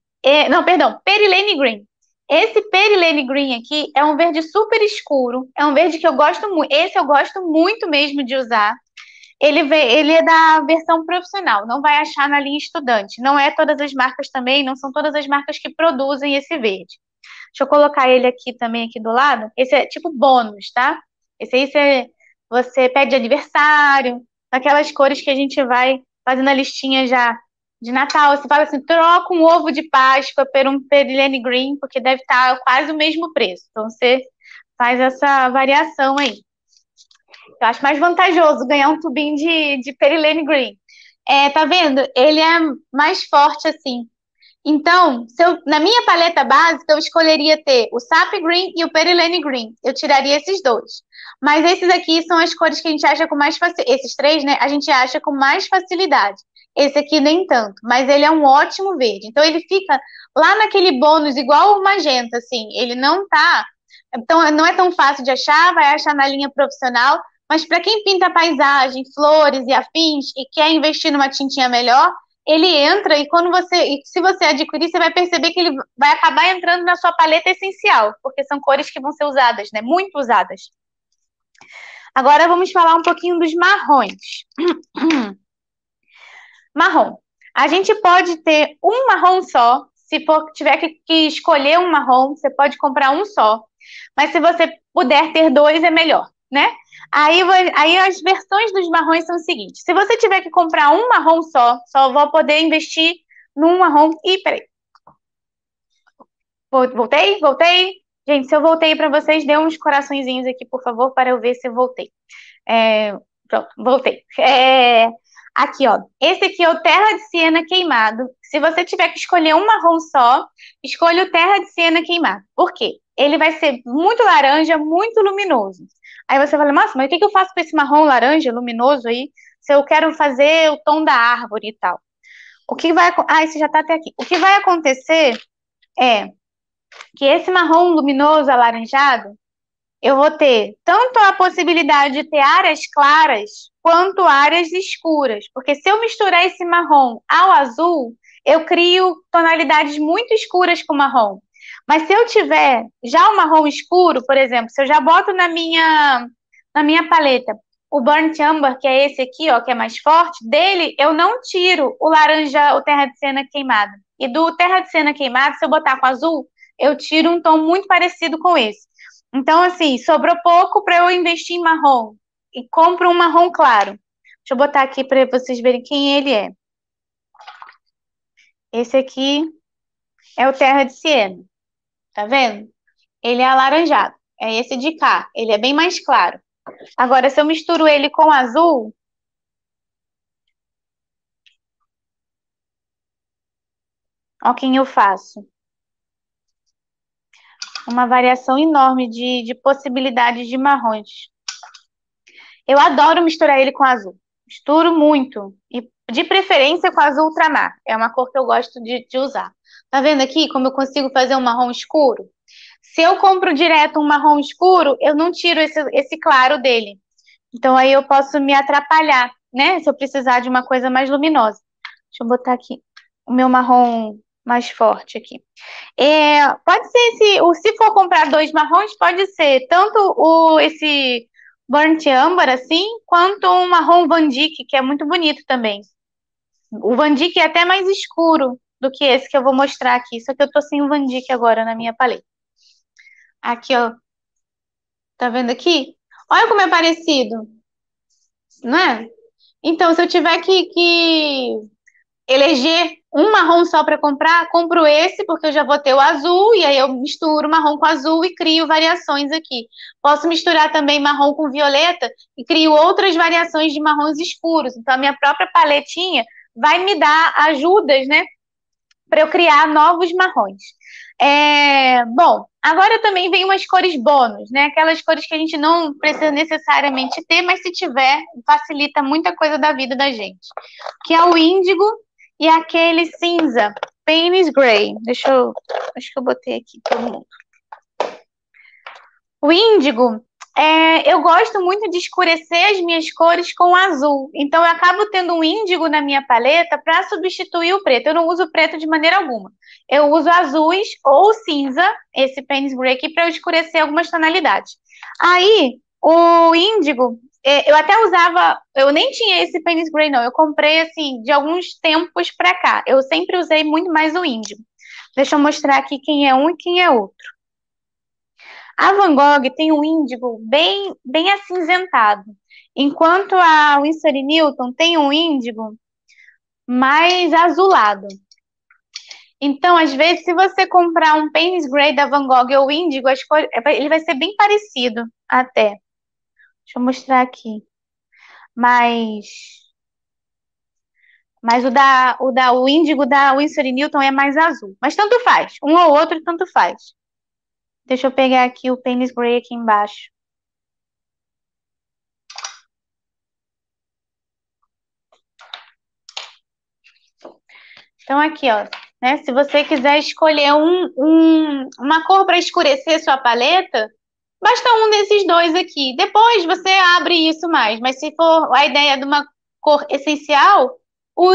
Não, perdão, Perilene Green. Esse Perilene Green aqui é um verde super escuro. É um verde que eu gosto muito. Esse eu gosto muito mesmo de usar. Ele é da versão profissional, não vai achar na linha estudante. Não é todas as marcas também, não são todas as marcas que produzem esse verde. Deixa eu colocar ele aqui também, aqui do lado. Esse é tipo bônus, tá? Esse aí você pede aniversário, aquelas cores que a gente vai fazendo a listinha já de Natal. Você fala assim, troca um ovo de Páscoa por um Perilene Green, porque deve estar quase o mesmo preço. Então, você faz essa variação aí. Eu acho mais vantajoso ganhar um tubinho de Perilene Green. Tá vendo? Ele é mais forte assim. Então, na minha paleta básica, eu escolheria ter o Sap Green e o Perilene Green. Eu tiraria esses dois. Mas esses aqui são as cores que a gente acha com mais facilidade. Esses três, né? A gente acha com mais facilidade. Esse aqui nem tanto, mas ele é um ótimo verde. Então, ele fica lá naquele bônus, igual o magenta, assim. Ele não tá... Então, não é tão fácil de achar, vai achar na linha profissional. Mas para quem pinta paisagem, flores e afins e quer investir numa tintinha melhor, ele entra e se você adquirir, você vai perceber que ele vai acabar entrando na sua paleta essencial, porque são cores que vão ser usadas, né? Muito usadas. Agora vamos falar um pouquinho dos marrons. Marrom. A gente pode ter um marrom só. Se tiver que escolher um marrom, você pode comprar um só. Mas se você puder ter dois, é melhor, né? Aí as versões dos marrons são o seguinte. Se você tiver que comprar um marrom só vou poder investir num marrom... Ih, peraí. Voltei? Gente, se eu voltei para vocês, dê uns coraçõezinhos aqui, por favor, para eu ver se eu voltei. Pronto, voltei. Aqui, ó. Esse aqui é o Terra de Siena Queimado. Se você tiver que escolher um marrom só, escolha o Terra de Siena Queimado. Por quê? Ele vai ser muito laranja, muito luminoso. Aí você fala, nossa, mas o que eu faço com esse marrom laranja luminoso aí, se eu quero fazer o tom da árvore e tal? Esse já tá até aqui. O que vai acontecer é que esse marrom luminoso, alaranjado, eu vou ter tanto a possibilidade de ter áreas claras quanto áreas escuras. Porque se eu misturar esse marrom ao azul, eu crio tonalidades muito escuras com marrom. Mas se eu tiver já o marrom escuro, por exemplo, se eu já boto na minha paleta o Burnt Umber, que é esse aqui, ó, que é mais forte, dele eu não tiro o laranja, o Terra de Siena Queimado. E do Terra de Siena Queimado, se eu botar com azul, eu tiro um tom muito parecido com esse. Então, assim, sobrou pouco para eu investir em marrom. E compro um marrom claro. Deixa eu botar aqui para vocês verem quem ele é. Esse aqui é o Terra de Siena. Tá vendo? Ele é alaranjado. É esse de cá. Ele é bem mais claro. Agora, se eu misturo ele com azul... Olha quem eu faço. Uma variação enorme de possibilidades de marrons. Eu adoro misturar ele com azul. Misturo muito. E de preferência com azul ultramar. É uma cor que eu gosto de usar. Tá vendo aqui como eu consigo fazer um marrom escuro? Se eu compro direto um marrom escuro, eu não tiro esse claro dele. Então aí eu posso me atrapalhar, né? Se eu precisar de uma coisa mais luminosa. Deixa eu botar aqui o meu marrom mais forte aqui. Pode ser, se for comprar dois marrons, pode ser tanto esse Burnt Umber, assim, quanto um marrom Van Dyck, que é muito bonito também. O Van Dyck é até mais escuro do que esse que eu vou mostrar aqui, só que eu tô sem o Van Dyck agora na minha paleta. Aqui, ó. Tá vendo aqui? Olha como é parecido, não é? Então, se eu tiver que eleger um marrom só para comprar, compro esse, porque eu já vou ter o azul, e aí eu misturo marrom com azul e crio variações aqui. Posso misturar também marrom com violeta e crio outras variações de marrons escuros. Então, a minha própria paletinha vai me dar ajudas, né, para eu criar novos marrons. Bom, agora também vem umas cores bônus, né? Aquelas cores que a gente não precisa necessariamente ter, mas se tiver, facilita muita coisa da vida da gente. Que é o índigo e aquele cinza, Payne's Gray. Acho que eu botei aqui todo mundo. O índigo Eu gosto muito de escurecer as minhas cores com azul. Então, eu acabo tendo um índigo na minha paleta para substituir o preto. Eu não uso preto de maneira alguma. Eu uso azuis ou cinza, esse Payne's Gray aqui, para eu escurecer algumas tonalidades. Aí, o índigo, eu até usava, eu nem tinha esse Payne's Gray, não. Eu comprei, assim, de alguns tempos para cá. Eu sempre usei muito mais o índigo. Deixa eu mostrar aqui quem é um e quem é outro. A Van Gogh tem um índigo bem acinzentado, enquanto a Winsor & Newton tem um índigo mais azulado. Então, às vezes, se você comprar um Payne's Gray da Van Gogh ou índigo, ele vai ser bem parecido até. Deixa eu mostrar aqui. Mas o índigo da Winsor & Newton é mais azul. Mas tanto faz. Um ou outro, tanto faz. Deixa eu pegar aqui o Payne's Gray aqui embaixo. Então, aqui, ó, né? Se você quiser escolher uma cor para escurecer sua paleta, basta um desses dois aqui. Depois você abre isso mais. Mas se for a ideia de uma cor essencial, ou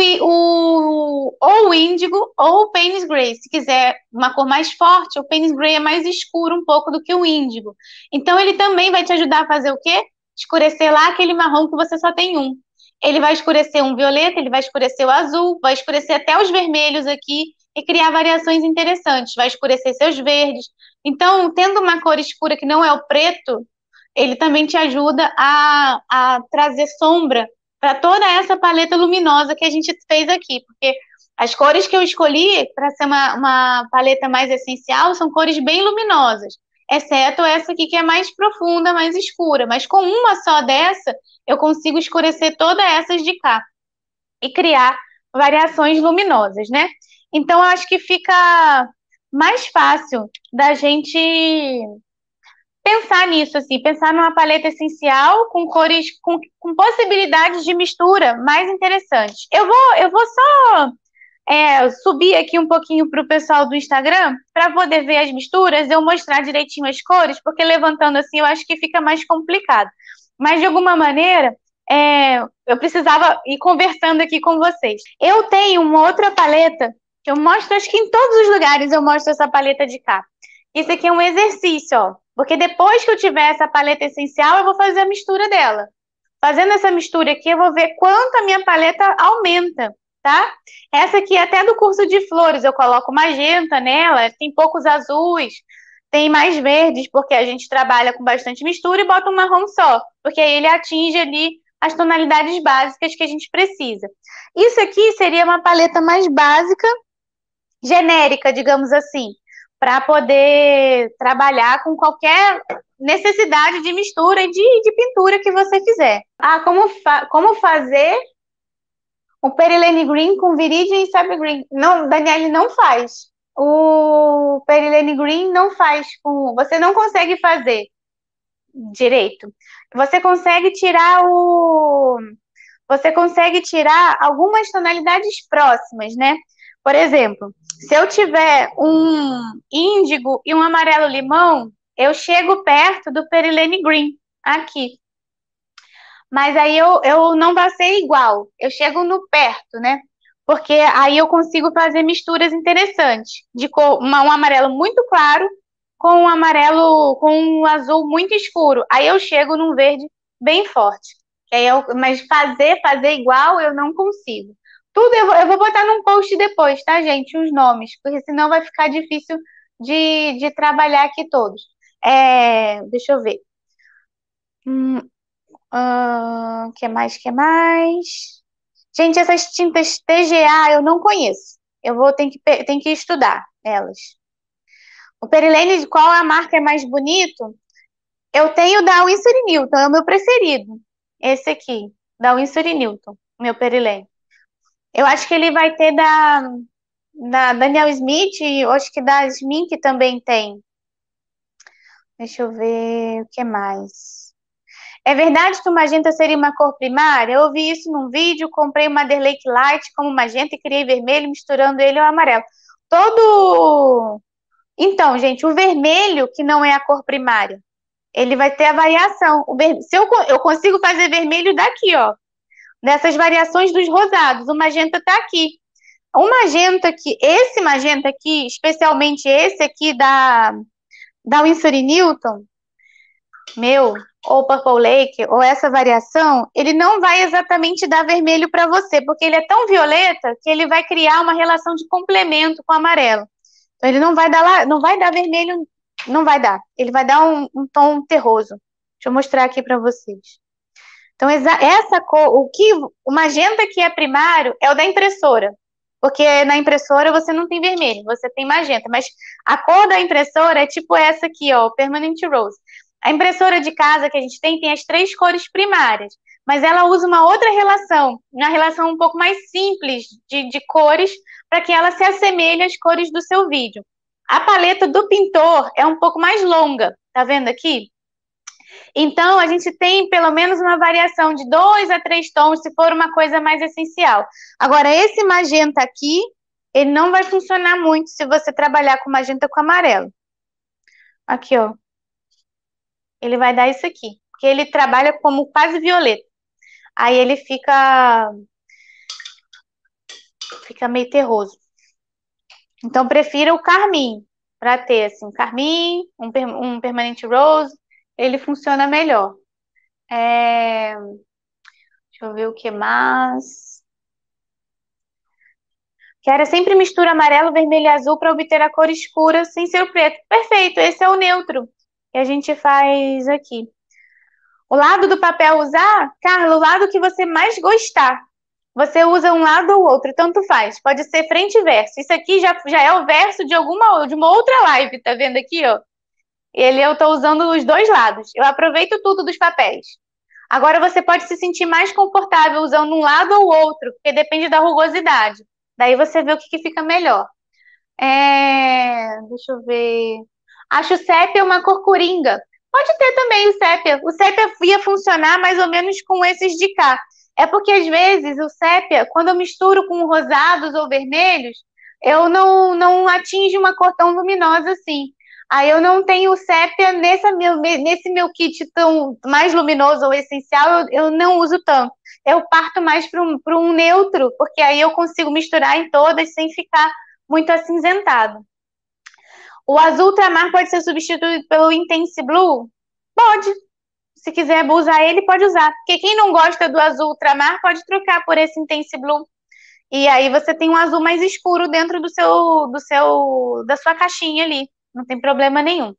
o índigo ou o Payne's Gray. Se quiser uma cor mais forte, o Payne's Gray é mais escuro um pouco do que o índigo. Então, ele também vai te ajudar a fazer o quê? Escurecer lá aquele marrom que você só tem um. Ele vai escurecer um violeta, ele vai escurecer o azul, vai escurecer até os vermelhos aqui e criar variações interessantes. Vai escurecer seus verdes. Então, tendo uma cor escura que não é o preto, ele também te ajuda a trazer sombra para toda essa paleta luminosa que a gente fez aqui. Porque as cores que eu escolhi para ser uma paleta mais essencial são cores bem luminosas, exceto essa aqui que é mais profunda, mais escura. Mas com uma só dessa, eu consigo escurecer todas essas de cá e criar variações luminosas, né? Então, eu acho que fica mais fácil da gente pensar nisso, assim, pensar numa paleta essencial com cores, com possibilidades de mistura mais interessantes. Eu vou só subir aqui um pouquinho para o pessoal do Instagram para poder ver as misturas, eu mostrar direitinho as cores, porque levantando assim eu acho que fica mais complicado. Mas de alguma maneira, eu precisava ir conversando aqui com vocês. Eu tenho uma outra paleta que eu mostro, acho que em todos os lugares eu mostro essa paleta de cá. Isso aqui é um exercício, ó. Porque depois que eu tiver essa paleta essencial, eu vou fazer a mistura dela. Fazendo essa mistura aqui, eu vou ver quanto a minha paleta aumenta, tá? Essa aqui é até do curso de flores, eu coloco magenta nela, tem poucos azuis, tem mais verdes, porque a gente trabalha com bastante mistura e bota um marrom só, porque aí ele atinge ali as tonalidades básicas que a gente precisa. Isso aqui seria uma paleta mais básica, genérica, digamos assim, para poder trabalhar com qualquer necessidade de mistura e de pintura que você fizer. Como fazer o Perilene Green com Viridian e Sap Green? Não, Daniele, não faz. O Perilene Green não faz com... Você não consegue fazer direito. Você consegue tirar Você consegue tirar algumas tonalidades próximas, né? Por exemplo, se eu tiver um índigo e um amarelo limão, eu chego perto do Perilene Green, aqui. Mas aí eu não vai ser igual, eu chego no perto, né? Porque aí eu consigo fazer misturas interessantes, de um amarelo muito claro com um amarelo, com um azul muito escuro. Aí eu chego num verde bem forte. Mas fazer igual eu não consigo. Tudo eu vou botar num post depois, tá, gente? Os nomes, porque senão vai ficar difícil de trabalhar aqui todos. Deixa eu ver. Que mais? Que mais? Gente, essas tintas TGA eu não conheço. Tem que estudar elas. O Perilene, qual a marca é mais bonito? Eu tenho da Winsor & Newton, é o meu preferido. Esse aqui, da Winsor & Newton, meu Perilene. Eu acho que ele vai ter da Daniel Smith, eu acho que da Smink também tem. Deixa eu ver o que mais. É verdade que o magenta seria uma cor primária? Eu ouvi isso num vídeo, comprei uma Manderlake Light como magenta e criei vermelho, misturando ele ao amarelo. Então, gente, o vermelho, que não é a cor primária, Ele vai ter a variação. Se eu consigo fazer vermelho daqui, ó, dessas variações dos rosados. O magenta tá aqui. O magenta aqui, esse magenta aqui, especialmente esse aqui da Winsor e Newton, meu, ou Purple Lake, ou essa variação, ele não vai exatamente dar vermelho para você, porque ele é tão violeta que ele vai criar uma relação de complemento com o amarelo. Então ele não vai dar vermelho, não vai dar. Ele vai dar um tom terroso. Deixa eu mostrar aqui para vocês. Então essa cor, o magenta que é primário é o da impressora. Porque na impressora você não tem vermelho, você tem magenta. Mas a cor da impressora é tipo essa aqui, ó, Permanent Rose. A impressora de casa que a gente tem as 3 cores primárias. Mas ela usa uma outra relação, uma relação um pouco mais simples de cores, para que ela se assemelhe às cores do seu vídeo. A paleta do pintor é um pouco mais longa, tá vendo aqui? Então, a gente tem pelo menos uma variação de 2 a 3 tons, se for uma coisa mais essencial. Agora, esse magenta aqui, ele não vai funcionar muito se você trabalhar com magenta com amarelo. Aqui, ó. Ele vai dar isso aqui, porque ele trabalha como quase violeta. Aí ele fica meio terroso. Então, prefira o carmim, para ter, assim, carmim, um permanente rose, ele funciona melhor. Deixa eu ver o que mais. Quero sempre mistura amarelo, vermelho e azul para obter a cor escura sem ser o preto. Perfeito, esse é o neutro que a gente faz aqui. O lado do papel usar, Carla, o lado que você mais gostar. Você usa um lado ou outro, tanto faz. Pode ser frente e verso. Isso aqui já é o verso de uma outra live, tá vendo aqui, ó? Eu tô usando os dois lados. Eu aproveito tudo dos papéis. Agora você pode se sentir mais confortável usando um lado ou outro, porque depende da rugosidade. Daí você vê o que fica melhor. Deixa eu ver. Acho o sépia uma cor coringa. Pode ter também o sépia. O sépia ia funcionar mais ou menos com esses de cá. É porque às vezes o sépia, quando eu misturo com rosados ou vermelhos, eu não atinge uma cor tão luminosa assim. Aí eu não tenho o sépia nesse meu kit tão mais luminoso ou essencial, eu não uso tanto. Eu parto mais para um neutro, porque aí eu consigo misturar em todas sem ficar muito acinzentado. O azul ultramar pode ser substituído pelo Intense Blue? Pode. Se quiser usar ele, pode usar. Porque quem não gosta do azul ultramar pode trocar por esse Intense Blue. E aí você tem um azul mais escuro dentro da sua caixinha ali. Não tem problema nenhum.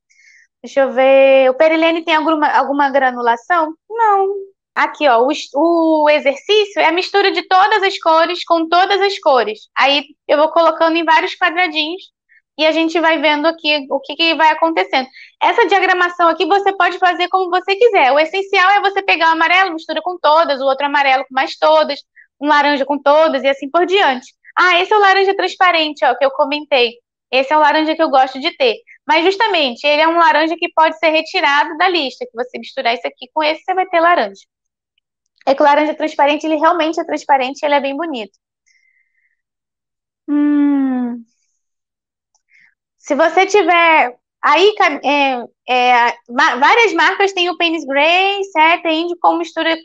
Deixa eu ver. O Perilene tem alguma granulação? Não. Aqui, ó, o exercício é a mistura de todas as cores com todas as cores. Aí eu vou colocando em vários quadradinhos e a gente vai vendo aqui o que vai acontecendo. Essa diagramação aqui você pode fazer como você quiser. O essencial é você pegar o amarelo, mistura com todas, o outro amarelo com mais todas, um laranja com todas e assim por diante. Ah, esse é o laranja transparente, ó, que eu comentei. Esse é o laranja que eu gosto de ter. Mas justamente, ele é um laranja que pode ser retirado da lista. Que você misturar isso aqui com esse, você vai ter laranja. É que o laranja transparente, ele realmente é transparente, ele é bem bonito. Se você tiver... Aí, várias marcas têm o Payne's Gray, certo? Índio com mistura...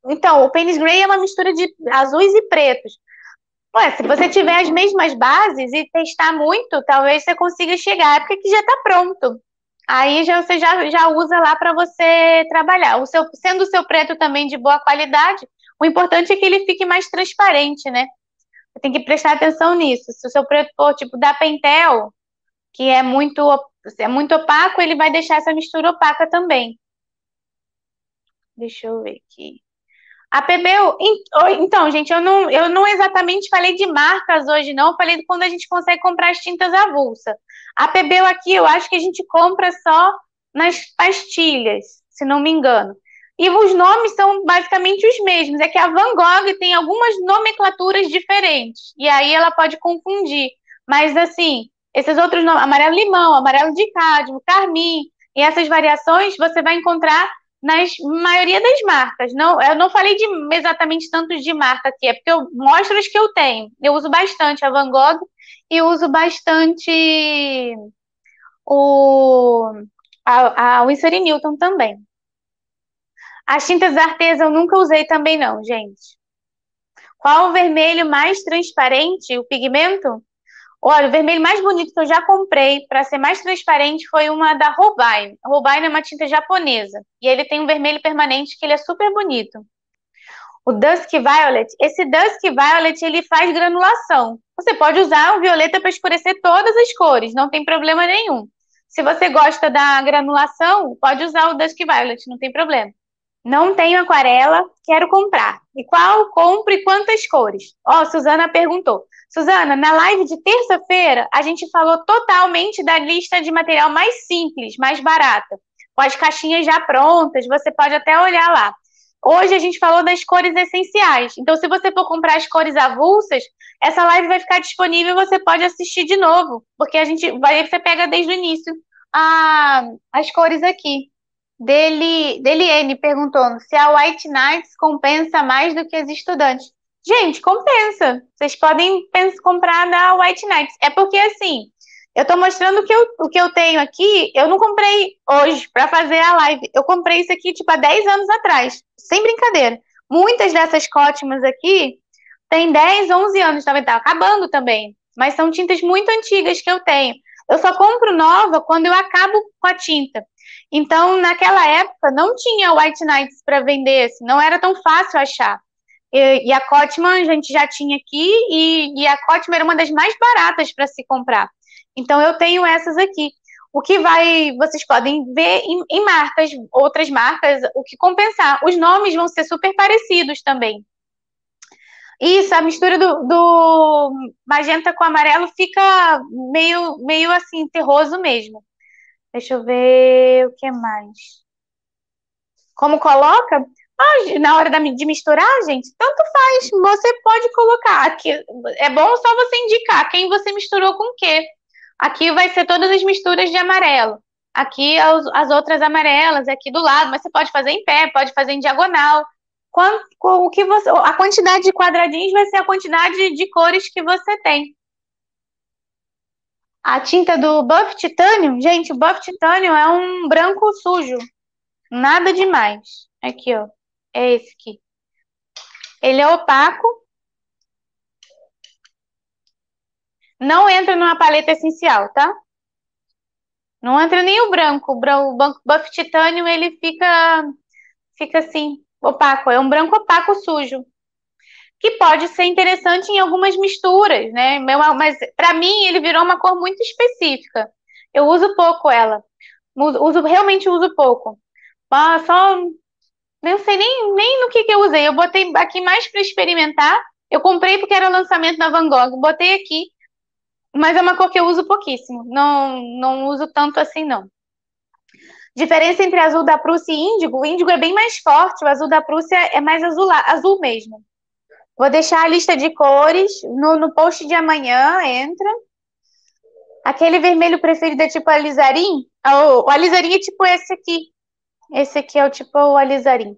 Então, o Payne's Gray é uma mistura de azuis e pretos. Ué, se você tiver as mesmas bases e testar muito, talvez você consiga chegar. É porque já está pronto. Aí você já usa lá para você trabalhar. Sendo o seu preto também de boa qualidade, o importante é que ele fique mais transparente, né? Você tem que prestar atenção nisso. Se o seu preto for tipo da Pentel, que é muito opaco, ele vai deixar essa mistura opaca também. Deixa eu ver aqui. A PBU, então, gente, eu não exatamente falei de marcas hoje, não. Eu falei de quando a gente consegue comprar as tintas avulsa. A PBU aqui, eu acho que a gente compra só nas pastilhas, se não me engano. E os nomes são basicamente os mesmos. É que a Van Gogh tem algumas nomenclaturas diferentes. E aí ela pode confundir. Mas, assim, esses outros nomes, amarelo-limão, amarelo de cádmio, carmim, e essas variações você vai encontrar nas maioria das marcas. Não, eu não falei exatamente tantos de marca aqui, é porque eu mostro as que eu tenho. Eu uso bastante a Van Gogh e uso bastante A Winsor & Newton também. As tintas Arteza eu nunca usei também não, gente. Qual o vermelho mais transparente, o pigmento? Olha, o vermelho mais bonito que eu já comprei, para ser mais transparente, foi uma da Holbein. A Holbein é uma tinta japonesa. E ele tem um vermelho permanente que ele é super bonito. O Dusk Violet, esse Dusk Violet, ele faz granulação. Você pode usar o violeta para escurecer todas as cores, não tem problema nenhum. Se você gosta da granulação, pode usar o Dusk Violet, não tem problema. Não tenho aquarela, quero comprar. E qual compro e quantas cores? Ó, Suzana perguntou. Suzana, na live de terça-feira, a gente falou totalmente da lista de material mais simples, mais barata. Com as caixinhas já prontas, você pode até olhar lá. Hoje a gente falou das cores essenciais. Então, se você for comprar as cores avulsas, essa live vai ficar disponível e você pode assistir de novo. Porque você pega desde o início as cores aqui. Deliene perguntou se a White Nights compensa mais do que as estudantes. Gente, compensa. Vocês podem comprar da White Nights. É porque, assim, eu tô mostrando o que eu tenho aqui, eu não comprei hoje para fazer a live. Eu comprei isso aqui, tipo, há 10 anos atrás. Sem brincadeira. Muitas dessas Cotmans aqui têm 10, 11 anos, tá acabando também. Mas são tintas muito antigas que eu tenho. Eu só compro nova quando eu acabo com a tinta. Então, naquela época, não tinha White Nights para vender, assim, não era tão fácil achar. E a Cotman a gente já tinha aqui, e a Cotman era uma das mais baratas para se comprar. Então, eu tenho essas aqui. O que vocês podem ver em marcas, outras marcas, o que compensar. Os nomes vão ser super parecidos também. Isso, a mistura do magenta com amarelo fica meio assim, terroso mesmo. Deixa eu ver o que mais. Como coloca? Na hora de misturar, gente, tanto faz. Você pode colocar. Aqui, é bom só você indicar quem você misturou com o quê. Aqui vai ser todas as misturas de amarelo. Aqui as outras amarelas, aqui do lado. Mas você pode fazer em pé, pode fazer em diagonal. A quantidade de quadradinhos vai ser a quantidade de cores que você tem. A tinta do Buff Titanium, gente, o Buff Titanium é um branco sujo. Nada demais. Aqui, ó. É esse aqui. Ele é opaco. Não entra numa paleta essencial, tá? Não entra nem o branco. O Buff Titanium, ele fica assim, opaco. É um branco opaco sujo. Que pode ser interessante em algumas misturas, né? Mas para mim ele virou uma cor muito específica. Eu uso pouco ela. Realmente uso pouco. Só não sei nem no que eu usei. Eu botei aqui mais para experimentar. Eu comprei porque era lançamento da Van Gogh. Botei aqui, mas é uma cor que eu uso pouquíssimo. Não uso tanto assim, não. Diferença entre azul da Prússia e índigo. O índigo é bem mais forte. O azul da Prússia é mais azul mesmo. Vou deixar a lista de cores no post de amanhã, entra. Aquele vermelho preferido é tipo alizarim? O alizarim é tipo esse aqui. Esse aqui é o tipo o alizarim.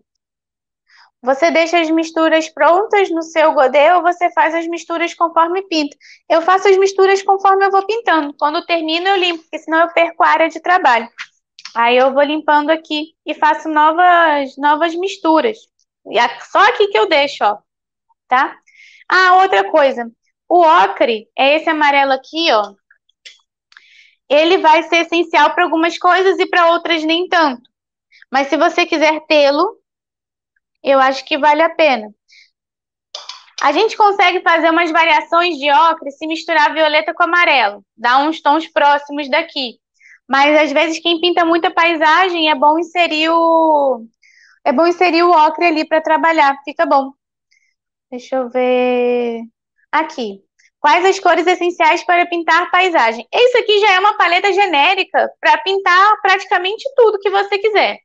Você deixa as misturas prontas no seu godê ou você faz as misturas conforme pinta? Eu faço as misturas conforme eu vou pintando. Quando termino, eu limpo, porque senão eu perco a área de trabalho. Aí eu vou limpando aqui e faço novas misturas. E só aqui que eu deixo, ó. Tá? Outra coisa. O ocre, é esse amarelo aqui, ó. Ele vai ser essencial para algumas coisas e para outras nem tanto. Mas se você quiser tê-lo, eu acho que vale a pena. A gente consegue fazer umas variações de ocre se misturar violeta com amarelo. Dá uns tons próximos daqui. Mas às vezes quem pinta muita paisagem é bom inserir o ocre ali para trabalhar. Fica bom. Deixa eu ver. Aqui. Quais as cores essenciais para pintar paisagem? Isso aqui já é uma paleta genérica para pintar praticamente tudo que você quiser.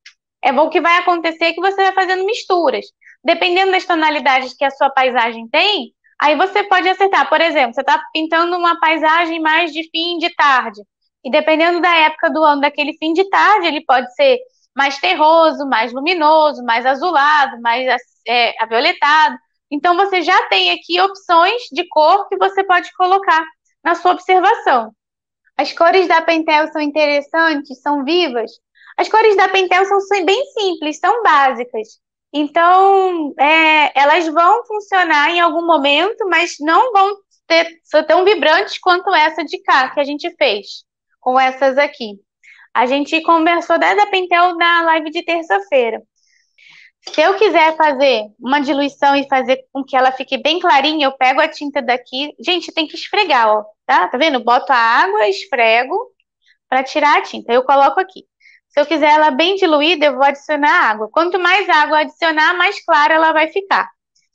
É bom que vai acontecer que você vai fazendo misturas. Dependendo das tonalidades que a sua paisagem tem, aí você pode acertar. Por exemplo, você está pintando uma paisagem mais de fim de tarde. E dependendo da época do ano daquele fim de tarde, ele pode ser mais terroso, mais luminoso, mais azulado, mais avioletado. Então, você já tem aqui opções de cor que você pode colocar na sua observação. As cores da Pentel são interessantes, são vivas. As cores da Pentel são bem simples, são básicas. Então, elas vão funcionar em algum momento, mas não vão ser tão vibrantes quanto essa de cá, que a gente fez, com essas aqui. A gente conversou desde a Pentel na live de terça-feira. Se eu quiser fazer uma diluição e fazer com que ela fique bem clarinha, eu pego a tinta daqui. Gente, tem que esfregar, ó, tá? Tá vendo? Boto a água, esfrego para tirar a tinta. Eu coloco aqui. Se eu quiser ela bem diluída, eu vou adicionar água. Quanto mais água adicionar, mais clara ela vai ficar.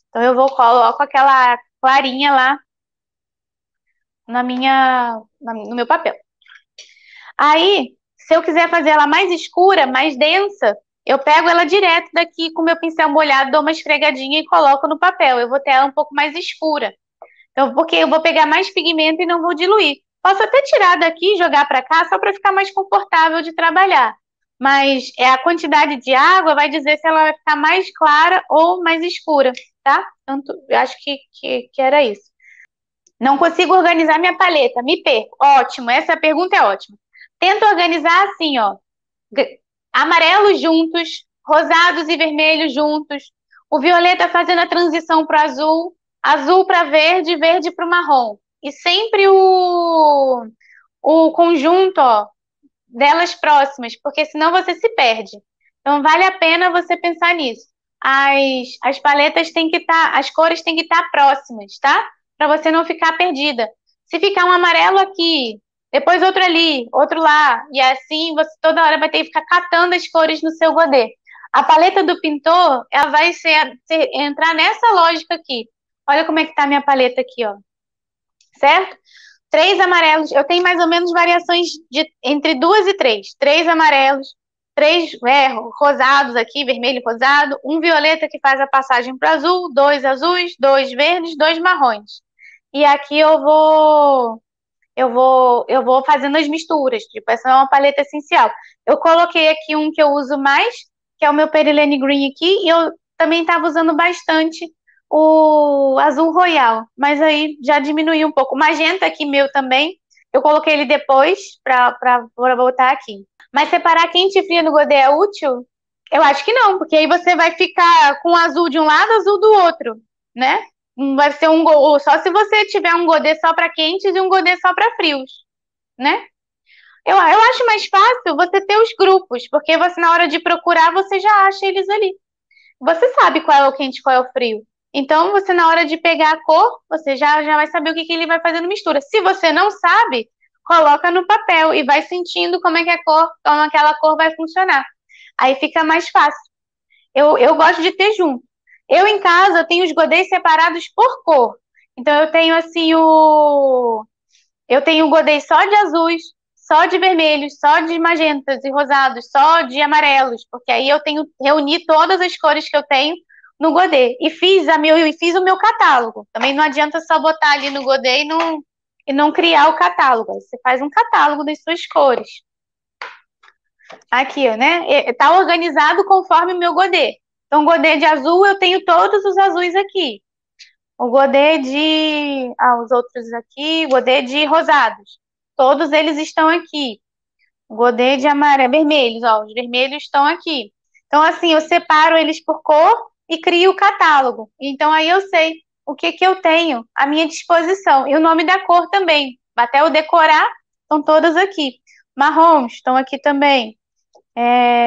Então eu coloco aquela clarinha lá no meu papel. Aí, se eu quiser fazer ela mais escura, mais densa, eu pego ela direto daqui com meu pincel molhado, dou uma esfregadinha e coloco no papel. Eu vou ter ela um pouco mais escura. Então, porque eu vou pegar mais pigmento e não vou diluir. Posso até tirar daqui e jogar para cá, só para ficar mais confortável de trabalhar. Mas a quantidade de água vai dizer se ela vai ficar mais clara ou mais escura, tá? Tanto, eu acho que era isso. Não consigo organizar minha paleta, me perco. Ótimo, essa pergunta é ótima. Tento organizar assim, ó. Amarelos juntos, rosados e vermelhos juntos. O violeta fazendo a transição para o azul, azul para verde, verde para o marrom. E sempre o conjunto, ó, delas próximas, porque senão você se perde. Então vale a pena você pensar nisso. As paletas têm que estar, as cores têm que estar próximas, tá? Para você não ficar perdida. Se ficar um amarelo aqui, depois outro ali, outro lá, e assim você toda hora vai ter que ficar catando as cores no seu godê. A paleta do pintor, ela vai entrar nessa lógica aqui. Olha como é que tá a minha paleta aqui, ó. Certo? 3 amarelos, eu tenho mais ou menos variações entre 2 e 3. 3 amarelos, 3 rosados aqui, vermelho e rosado, um violeta que faz a passagem para azul, 2 azuis, 2 verdes, 2 marrons. E aqui eu vou fazendo as misturas, tipo, essa é uma paleta essencial. Eu coloquei aqui um que eu uso mais, que é o meu Perilene Green aqui, e eu também estava usando bastante o azul royal, mas aí já diminuiu um pouco. O magenta aqui meu também, eu coloquei ele depois para botar aqui. Mas separar quente e fria no godê é útil? Eu acho que não, porque aí você vai ficar com azul de um lado, azul do outro, né? Vai ser só se você tiver um godê só para quentes e um godê só para frios, né? Eu acho mais fácil você ter os grupos, porque você na hora de procurar você já acha eles ali. Você sabe qual é o quente e qual é o frio. Então, você na hora de pegar a cor, você já vai saber o que ele vai fazendo mistura. Se você não sabe, coloca no papel e vai sentindo como é que como aquela cor vai funcionar. Aí fica mais fácil. Eu gosto de ter junto. Eu em casa tenho os godês separados por cor. Então eu tenho assim eu tenho godês só de azuis, só de vermelhos, só de magentas e rosados, só de amarelos, porque aí eu tenho reuni todas as cores que eu tenho no godê e fiz o meu catálogo. Também não adianta só botar ali no godê e não criar o catálogo. Você faz um catálogo das suas cores. Aqui, né? Tá organizado conforme o meu godê. Então, godê de azul, eu tenho todos os azuis aqui. O godê de... os outros aqui. Godê de rosados. Todos eles estão aqui. O godê de amarelo, vermelhos, ó. Os vermelhos estão aqui. Então, assim, eu separo eles por cor e crio o catálogo. Então, aí eu sei o que eu tenho à minha disposição. E o nome da cor também. Até eu decorar, estão todas aqui. Marrons estão aqui também.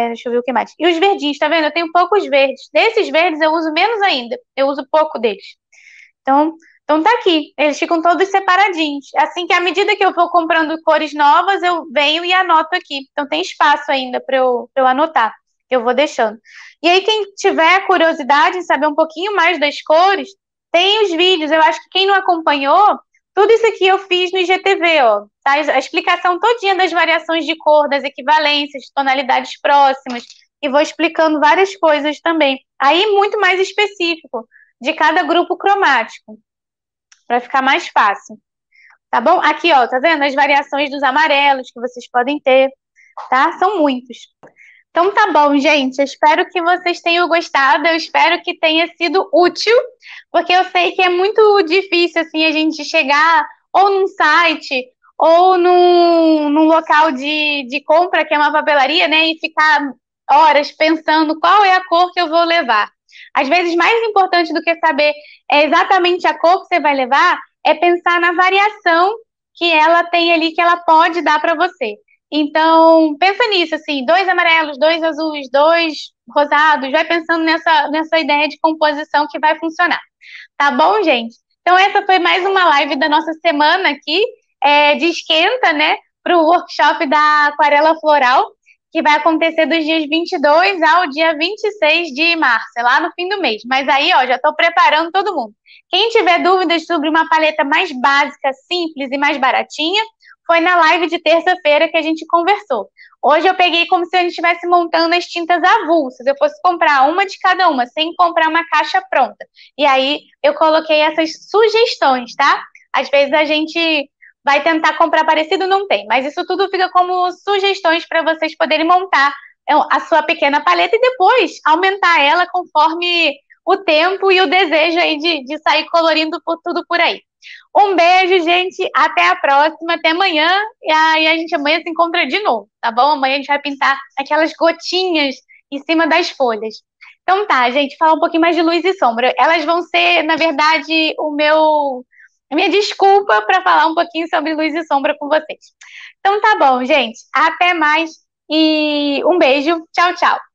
Deixa eu ver o que mais. E os verdinhos, tá vendo? Eu tenho poucos verdes. Desses verdes eu uso menos ainda. Eu uso pouco deles. Então tá aqui. Eles ficam todos separadinhos. Assim que à medida que eu vou comprando cores novas, eu venho e anoto aqui. Então tem espaço ainda para eu anotar. Que eu vou deixando. E aí quem tiver curiosidade em saber um pouquinho mais das cores, tem os vídeos. Eu acho que quem não acompanhou, tudo isso aqui eu fiz no IGTV, ó. Tá? A explicação todinha das variações de cor, das equivalências, tonalidades próximas. E vou explicando várias coisas também. Aí muito mais específico de cada grupo cromático. Para ficar mais fácil. Tá bom? Aqui, ó, tá vendo? As variações dos amarelos que vocês podem ter. Tá? São muitos. Então tá bom, gente. Eu espero que vocês tenham gostado. Eu espero que tenha sido útil, porque eu sei que é muito difícil assim a gente chegar ou num site ou num local de compra, que é uma papelaria, né? E ficar horas pensando qual é a cor que eu vou levar. Às vezes, mais importante do que saber exatamente a cor que você vai levar, é pensar na variação que ela tem ali, que ela pode dar para você. Então, pensa nisso, assim, 2 amarelos, 2 azuis, 2 rosados, vai pensando nessa ideia de composição que vai funcionar. Tá bom, gente? Então, essa foi mais uma live da nossa semana aqui, de esquenta, né, para o workshop da Aquarela Floral, que vai acontecer dos dias 22 ao dia 26 de março, é lá no fim do mês. Mas aí, ó, já estou preparando todo mundo. Quem tiver dúvidas sobre uma paleta mais básica, simples e mais baratinha, foi na live de terça-feira que a gente conversou. Hoje eu peguei como se a gente estivesse montando as tintas avulsas. Eu fosse comprar uma de cada uma, sem comprar uma caixa pronta. E aí eu coloquei essas sugestões, tá? Às vezes a gente vai tentar comprar parecido, não tem. Mas isso tudo fica como sugestões para vocês poderem montar a sua pequena paleta e depois aumentar ela conforme o tempo e o desejo aí de sair colorindo por tudo por aí. Um beijo, gente. Até a próxima. Até amanhã. E aí a gente amanhã se encontra de novo, tá bom? Amanhã a gente vai pintar aquelas gotinhas em cima das folhas. Então tá, gente. Falar um pouquinho mais de luz e sombra. Elas vão ser, na verdade, a minha desculpa para falar um pouquinho sobre luz e sombra com vocês. Então tá bom, gente. Até mais e um beijo. Tchau, tchau.